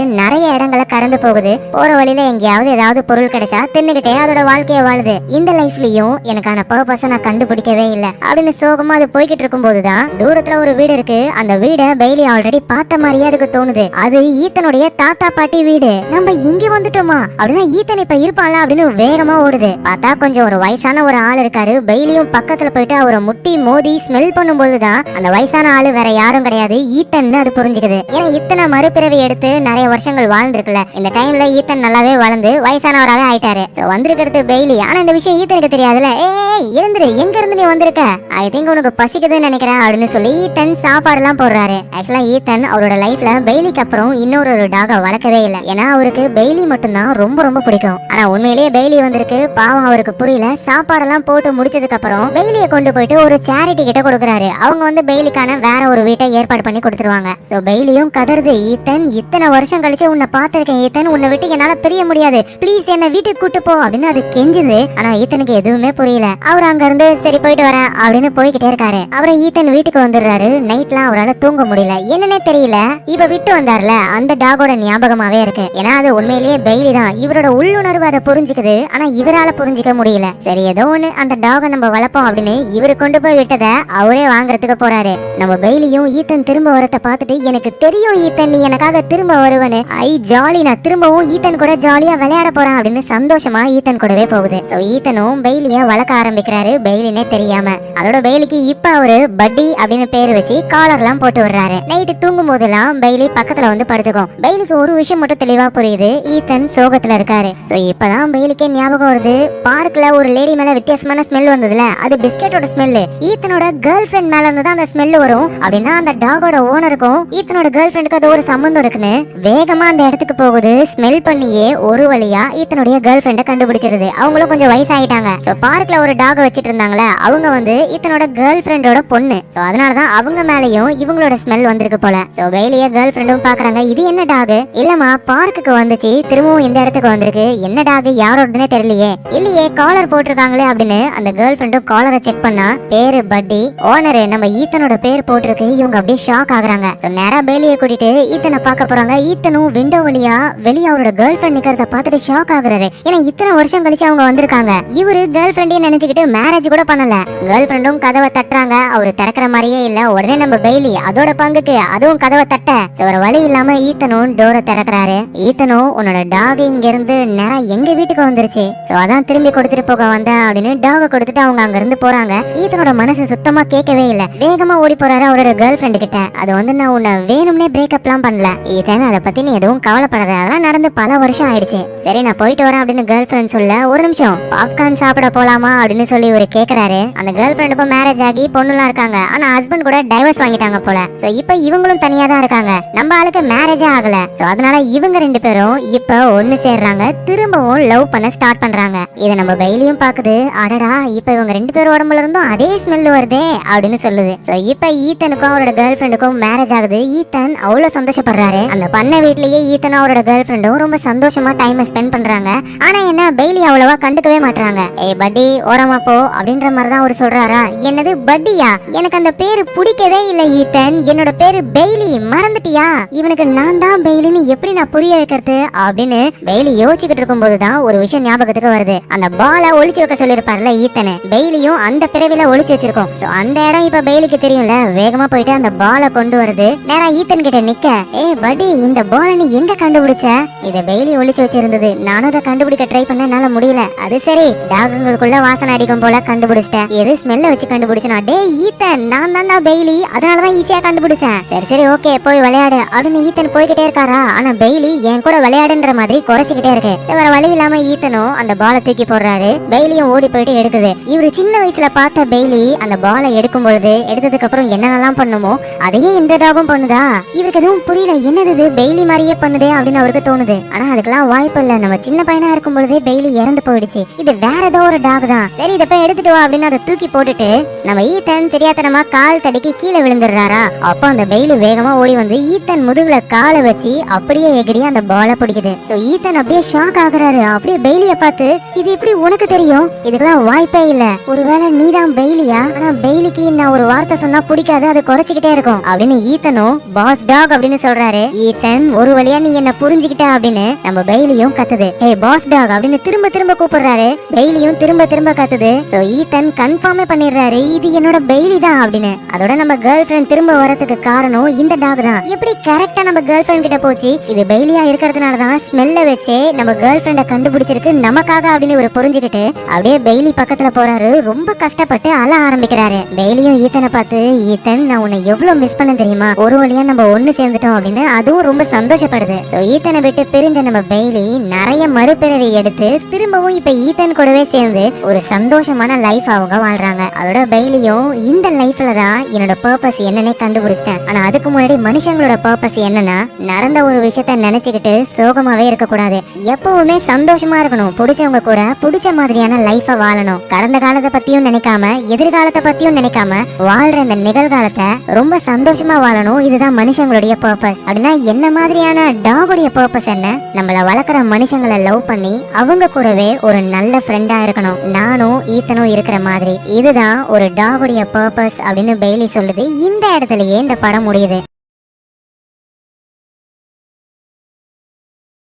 நிறைய இடங்களை கடந்து போகுது. போற வழியில எங்கேயாவது ஏதாவது பொருள் கிடைச்சா தின்னுகிட்டே அதோட வாழ்க்கைய வாழுது. இந்த லைஃப்லயும் எனக்கான பர்பஸ நான் கண்டுபிடிக்கவே இல்லை அப்படின்னு சோகமா அது போய்கிட்டு இருக்கும் போதுதான் தூரத்துல ஒரு வீடு இருக்கு. அந்த வீடை பெய்லி ஆல்ரெடி பார்த்த மாதிரியே அதுக்கு தோணுது. அது ஈத்தனுடைய தாத்தா பாட்டி வீடு. நம்ம இங்க வந்துட்டோமா அப்படின்னா ஈத்தன் இப்ப இருப்பான்ல அப்படின்னு வேகமா ஓடுது. பார்த்தா கொஞ்சம் ஒரு வயசான ஒரு ஆள் இருக்காரு. பெய்லியும் பக்கத்துல போயிட்டு அவரை முட்டி மோதி ஸ்மெல் பண்ணும்போதுதான் அந்த வயசான ஆளு வேற யாரும் கிடையாது, ஈத்தன் அது புரிஞ்சுக்குது. ஏன்னா இத்தனை மறுபிறவி எடுத்து நிறைய வருஷங்கள் வாழ்ந்துருக்குல. இந்த டைம்ல ஈத்தன் நல்லாவே வளர்ந்து வயசானவராவே ஆயிட்டாரு. வந்திருக்கிறது பெய்லி. ஆனா இந்த விஷயம் ஈத்தனுக்கு தெரியாதுல. எழுந்துரு, எங்க இருந்து நீ வந்திருக்க, ஐ திங்க் உனக்கு பசிக்குதுன்னு நினைக்கிறேன் அப்படின்னு சொல்லி ஈத்தன் சாப்பாடு எல்லாம் போடுறாரு. ஆக்சுவலா ஈத்தன் அவரோட லைஃப்ல பெய்லிக்கு அப்புறம் இன்னொரு டாக வளர்க்கவே இல்லை. ஏன்னா அவருக்கு பெய்லி மட்டும்தான் ரொம்ப ரொம்ப பிடிக்கும். ஆனா உண்மையிலேயே பெய்லி வந்திருக்கு. பாவம் அவருக்கு புரியல. சாப்பாடெல்லாம் போட்டு முடிச்சதுக்கு அப்புறம் பெய்லிய கொண்டு போயிட்டு ஒரு சேரிட்டி கிட்ட கொடுக்குறாரு. அவங்க வந்து பெய்லிக்கான வேற ஒரு வீட்டை ஏற்பாடு பண்ணி கொடுத்துருவாங்க. சோ பெய்லியும் கதறுது, ஈத்தன் இத்தனை வருஷம் கழிச்சு உன்னை பார்த்திருக்கேன் ஈத்தன், உன்னை விட்டு என்னால பிரிய முடியாது, ப்ளீஸ் என்ன வீட்டுக்கு கூட்டு போ அப்படின்னு அது கெஞ்சுது. ஆனா ஈத்தனுக்கு எதுவுமே புரியல. அவர் அங்க இருந்து சரி போயிட்டு வரேன் அப்படின்னு போய்கிட்டே இருக்காரு. அப்புறம் ஈத்தன் வீட்டுக்கு வந்துடுறாரு. நைட்லாம் அவரால் தூங்க முடியல. என்னன்னே தெரியல. இப்ப விட்டு வந்தார்ல அந்த டாகோட ஞாபகமாவே இருக்கு. ஏன்னா அது உண்மையிலேயே பெய்லி தான். இவரோட உள்ளுணர்வு அதை புரிஞ்சுக்குது. ஆனா இவரால புரிஞ்சுக்க முடியல. சரி ஏதோ ஒண்ணு அந்த டாக நம்ம வளர்ப்போம் அப்படின்னு இவரு கொண்டு போய் விட்டதை அவரே வாங்குறதுக்கு போறாரு. நம்ம பெய்லியும் ஈத்தன் திரும்ப வரத்தை பார்த்துட்டு எனக்கு தெரியும் ஈத்தன் நீ எனக்காக திரும்ப வருவனு, ஐ ஜாலி, நான் திரும்பவும் ஈத்தன் கூட ஜாலியா விளையாட போறேன் அப்படின்னு சந்தோஷமா ஈத்தன் கூடவே போகுது. சோ ஈத்தனும் பெய்லிய வளர்க்க ஆரம்பிக்கிறாரு பெய்லினே தெரியாம. அதோட பெய்லிக்கு இப்ப அவரு பட்டி அப்படின்னு பேரு வச்சு காலர் எல்லாம் போட்டு விடுறாரு. நைட்டு தூங்கும் போதெல்லாம் பெய்லி பக்கத்துல வந்து படுத்துக்கும். பெய்லிக்கு ஒரு விஷயம் மட்டும் தெளிவா புரியுது, ஈத்தன் சோகத்துல இருக்காரு. சோ இப்பதான் பெய்லிக்கே ஞாபகம் வருது, பார்க்ல ஒரு லேடி மேல வித்தியாசமான ஸ்மெல் வந்ததுல அது பிஸ்கெட்டோட ஸ்மெல். ஈத்தனோட கேர்ள் ஃபிரெண்ட் மேல இருந்து தான் அந்த ஸ்மெல் வரும் அப்படின்னா அந்த டாகோட ஓனருக்கும் ஈத்தனோட கேர்ள் ஃபிரெண்டுக்கு அது ஒரு சம்பந்தம் இருக்குன்னு வேகமா அந்த இடத்துக்கு போகுது. ஸ்மெல் பண்ணியே ஒரு வழியா ஈத்தனுடைய கேர்ள் ஃபிரெண்ட கண்டுபிடிச்சிருது. அவங்களும் கொஞ்சம் வயசாயிட்டாங்க. சோ பார்க்ல ஒரு டாக வச்சிட்டு இருந்தாங்களே அவங்க வந்து ஈத்தனோட கேர்ள் ஃபிரெண்டோட பொண்ணு. சோ அதனாலதான் அவங்க மேலயும் இவங்களோட ஸ்மெல் வந்திருக்கு போல. சோ பெய்லிய கேர்ள் ஃபிரெண்டும் பாக்குறாங்க, இது என்ன டாக், இல்லமா பார்க்குக்கு வந்துச்சு திரும்பவும் இந்த இடத்துக்கு வந்திருக்கு, என்ன டாக் யாரோடனே தெரியலையே, இல்லையே காலர் போட்டிருக்காங்களே அப்படின்னு அந்த கேர்ள் ஃபிரெண்டும் காலரை செக் பண்ணா பேரு பட்டி, ஓனரு நம்ம ஈத்தனோட பேர் போட்டிருக்கு. இவங்க அப்படியே ஷாக் ஆகுறாங்க. நேரா பெய்லியை கூட்டிட்டு ஈத்தனை பார்க்க போறாங்க. ஈத்தனும் விண்டோ வழியா வெளியே அவரோட கேர்ள் ஃபிரெண்ட் நிக்கிறத பார்த்துட்டு ஷாக் ஆகுறாரு. ஏன்னா இத்தனை வருஷம் கழிச்சு அவங்க வந்திருக்காங்க. இவரு கேர்ள் ஃபிரெண்டே நினைச்சுக்கிட்டு மேரேஜ் கூட பண்ணல. கேர்ள் ஃபிரெண்டும் கதவை தட்டுறாங்க. அவரு திறக்கிற மாதிரியே இல்ல. உடனே நம்ம பெய்லி அதோட பங்குக்கு அதுவும் கதவை தட்ட ஒரு வழி இல்லாம ஈத்தனும் டோரை திறக்கிறாரு. ஈத்தனும் உன்னோட டாக் இங்க இருந்து நேரா எங்க வீட்டுக்கு வந்துருச்சு, சோ அதான் திரும்பி கொடுத்துட்டு போக வந்தேன் அப்படின்னு டாக கொடுத்துட்டு அவங்க அங்க இருந்து போறாங்க. ஈத்தனோட மனசு சுத்தமா கேட்கவே இல்ல. வேகமா ஓடி போறாரு அவரோட கேர்ள் ஃபிரெண்ட் கிட்ட. அது வந்து நான் உன்னை வேணும்னே பிரேக்கப் எல்லாம் பண்ணல ஈத்தன், அதை பத்தி நீ எதுவும் கவலைப்படாத, அதெல்லாம் நடந்து பல வருஷம் ஆயிடுச்சு, சரி நான் போயிட்டு வரேன் அப்படின்னு கேர்ள் ஃபிரெண்ட் சொல்ல ஒரு நிமிஷம் பாப்கார்ன் சாப்பிட போலாமா அப்படின்னு சொல்லி ஒரு கேக்குறாரு. அந்த கேர்ள் ஃபிரெண்டுக்கும் மேரேஜ் ஆகி பொண்ணுலாம் இருக்காங்க. ஆனா ஹஸ்பண்ட் கூட டைவர்ஸ் வாங்கிட்டாங்க போல. சோ இப்ப இவங்களும் தனியா தான் இருக்காங்க. நம்ம ஆளுக்கு மேரேஜே ஆகல. சோ அதனால இவங்க ரெண்டு பேரும் இப்ப ஒண்ணு சேர்றாங்க. திரும்பவும் லவ் பண்ண ஸ்டார்ட் பண்றாங்க. இத நம்ம பெய்லியும் பாக்குது. அடடா இப்ப இவங்க ரெண்டு பேரும் உடம்புல இருந்தும் அதே ஸ்மெல் வருதே அப்படின்னு சொல்லுது. சோ இப்ப ஈத்தனுக்கும் அவரோட கேர்ள் ஃபிரெண்டுக்கும் மேரேஜ் ஆகுது. ஈத்தன் அவ்வளவு சந்தோஷப்படுறாரு. அந்த பண்ண வீட்லயே ஈத்தனும் அவரோட கேர்ள் ஃபிரெண்டும் ரொம்ப சந்தோஷமா டைம் ஸ்பெண்ட் பண்றாங்க. ஆனா என்ன பெய்லி அவ்வளவா கண்டுக்கவே மாட்டாங்க. ஏய் பட்டி ஓரமா போ அப்படின்ற மாதிரி தான் அவர் சொல்றாரா. என்னது பட்டியா, எனக்கு அந்த பேரு பிடிக்கவே இல்ல ஈத்தன், என்னோட பேரு பெய்லி, மறந்துட்டியா, இவனுக்கு நான் தான் பெய்லின்னு எப்படி நான் புரிய வைக்கிறது அப்படின்னு பெய்லி யோசிச்சுக்கிட்டு இருக்கும் போதுதான் ஒரு விஷயம் ஞாபகத்துக்கு வருது. அந்த பாலை ஒளிச்சு வைக்க சொல்லிருப்பாருல ஈத்தனை, பெய்லியும் அந்த பிறவில ஒளிச்சு வச்சிருக்கோம். சோ அந்த இடம் இப்ப பெய்லிக்கு தெரியும்ல. வேகமா போயிட்டு அந்த பாலை கொண்டு வருது. நேரா ஈத்தன் கிட்ட நிக்க, ஏ பட்டி இந்த பாலை நீ எங்க கண்டுபிடிச்ச, இத பெய்லி ஒளிச்சு வச்சிருந்தது, நானும் அதை கண்டுபிடிக்க ட்ரை பண்ண என்னால முடியல, அது சரி டாகுங்களுக்குள்ள வாசனை அடிக்கும் போல கண்டுபிடிச்சிட்டேன், எது ஸ்மெல்ல வச்சு கண்டுபிடிச்சனா, டே ஈத்தன் நான் தான் பெய்லி, அதனாலதான் ஈஸியா கண்டுபிடிச்சேன், சரி சரி ஓகே போய் விளையாடு அப்படின்னு ஈத்தன் போய்கிட்டே இருக்காரா. ஆனா பெய்லி என் கூட விளையாடுன்ற மாதிரி குறைச்சிக்கிட்டே இருக்கு. வேற வழி இல்லாம ஈத்தனும் அந்த பாலை தூக்கி போடுறாரு. பெய்லியும் ஓடி போயிட்டு எடுக்குது. இவரு சின்ன வயசுல பார்த்த பெய்லி அந்த பாலை எடுக்கும் பொழுது எடுத்ததுக்கு அப்புறம் என்னென்னலாம் பண்ணுமோ அதையே இந்த டாகும் பண்ணுதா. இவருக்கு எதுவும் புரியல, என்னது பெய்லி மாதிரியே பண்ணுதே அப்படின்னு அவருக்கு தோணுது. ஆனா அதுக்கெல்லாம் வாய்ப்பு இல்ல. நம்ம சின்ன பையனா இருக்கும் பொழுதே பெய்லி இறந்து போயிடுச்சு. இது வேற ஏதோ ஒரு டாக் தான். சரி இத போய் எடுத்துட்டு வா அப்படின்னு அதை தூக்கி போட்டுட்டு நம்ம ஈத்தன் தெரியாதனமா கால் தடிக்கி கீழே விழுந்துடுறாரா. அப்ப அந்த பெய்லி வேகமா ஓடி வந்து ஈத்தன் முதுகுல காலை வச்சு அப்படியே எகிரி அந்த பாலை பிடிக்குது. சோ ஈத்தன் அப்படியே ஷாக் ஆகுறாரு. அப்படியே பெய்லிய பார்த்து இது எப்படி உனக்கு தெரியும்? இதுக்கெல்லாம் வாய்ப்பே இல்ல. ஒருவேளை நீதான் பெய்லியா? ஆனா பெய்லிக்கு நான் ஒரு வார்த்தை சொன்னா பிடிக்காது, அது குறைச்சிக்கிட்டே இருக்கும் அப்படின்னு ஈத்தனும் பாஸ் டாக் அப்படின்னு சொல்றாரு. ஈத்தன் ஒரு வழியா நீ என்ன புரிஞ்சுக்கிட்ட அப்படின்னு நம்ம பெய்லியும் கத்துது. ஏ பாஸ் டாக் அப்படின்னு திரும்ப திரும்ப கூப்பிடுறாரு. பெய்லியும் திரும்ப திரும்ப கத்துது. சோ ஈத்தன் கன்ஃபார்மே பண்ணிடுறாரு இது என்னோட பெய்லி தான் அப்படின்னு. அதோட நம்ம கேர்ள் ஃபிரெண்ட் திரும்ப வரதுக்கு காரணம் இந்த டாக் தான். எப்படி கரெக்டா நம்ம கேர்ள் ஃபிரெண்ட் கிட்ட போச்சு? இது பெய்லியா இருக்கிறதுனாலதான் ஸ்மெல்ல வச்சே நம்ம கேர்ள் ஃபிரெண்ட கண்டுபிடிச்சிருக்கு நமக்காக அப்படின்னு ஒரு புரிஞ்சுக்கிட்டு அப்படியே பெய்லி பக்கத்துல போறாரு. ரொம்ப கஷ்டப்பட்டு அழ ஆரம்பிக்கிறாரு. பெய்லியும் ஈத்தனை பார்த்து ஈத்தன் நான் உன்னை எவ்வளவு மிஸ் பண்ண தெரியுமா, ஒரு வழியா நம்ம ஒண்ணு சேர்ந்துட்டோம் அப்படின்னு அதுவும் ரொம்ப சந்தோஷப்படுது. சோ ஈத்தனை விட்டு பிரிஞ்ச நம்ம பெய்லி நிறைய மறுபிறவி எடுத்து திரும்பவும் இப்ப ஈத்தன் கூடவே சேர்ந்து ஒரு சந்தோஷமான லைஃப் அவங்க வாழ்றாங்க. அதோட பெய்லியும் இந்த லைஃப்ல தான் என்னோட பர்பஸ் என்னன்னே கண்டுபிடிச்சிட்டேன். ஆனா அதுக்கு முன்னாடி மனுஷங்களோட பர்பஸ் என்னன்னா நடந்த ஒரு விஷயத்த நினைச்சுக்கிட்டு சோகமாவே இருக்க கூடாது, எப்பவுமே சந்தோஷமா இருக்கணும், பிடிச்சவங்க கூட பிடிச்ச மாதிரியான லைஃப வாழணும். கடந்த காலத்தை பத்தியும் நினைக்காம எதிர்காலத்தை பத்தியும் நினைக்காம வாழ்ற இந்த நிகழ்காலத்தை ரொம்ப சந்தோஷமா வாழணும். இதுதான் மனுஷங்களுடைய பர்பஸ். அப்படின்னா என்ன மாதிரியான டாகுடைய பர்பஸ் என்ன? நம்மள வளர்க்குற மனுஷங்களை லவ் பண்ணி அவங்க கூடவே ஒரு நல்ல ஃப்ரெண்டா இருக்கணும், நானும் ஈத்தனும் இருக்கிற மாதிரி. இதுதான் ஒரு டாகுடைய பர்பஸ் அப்படின்னு பெய்லி சொல்லுது. இந்த இடத்துலயே இந்த படம் முடியுது.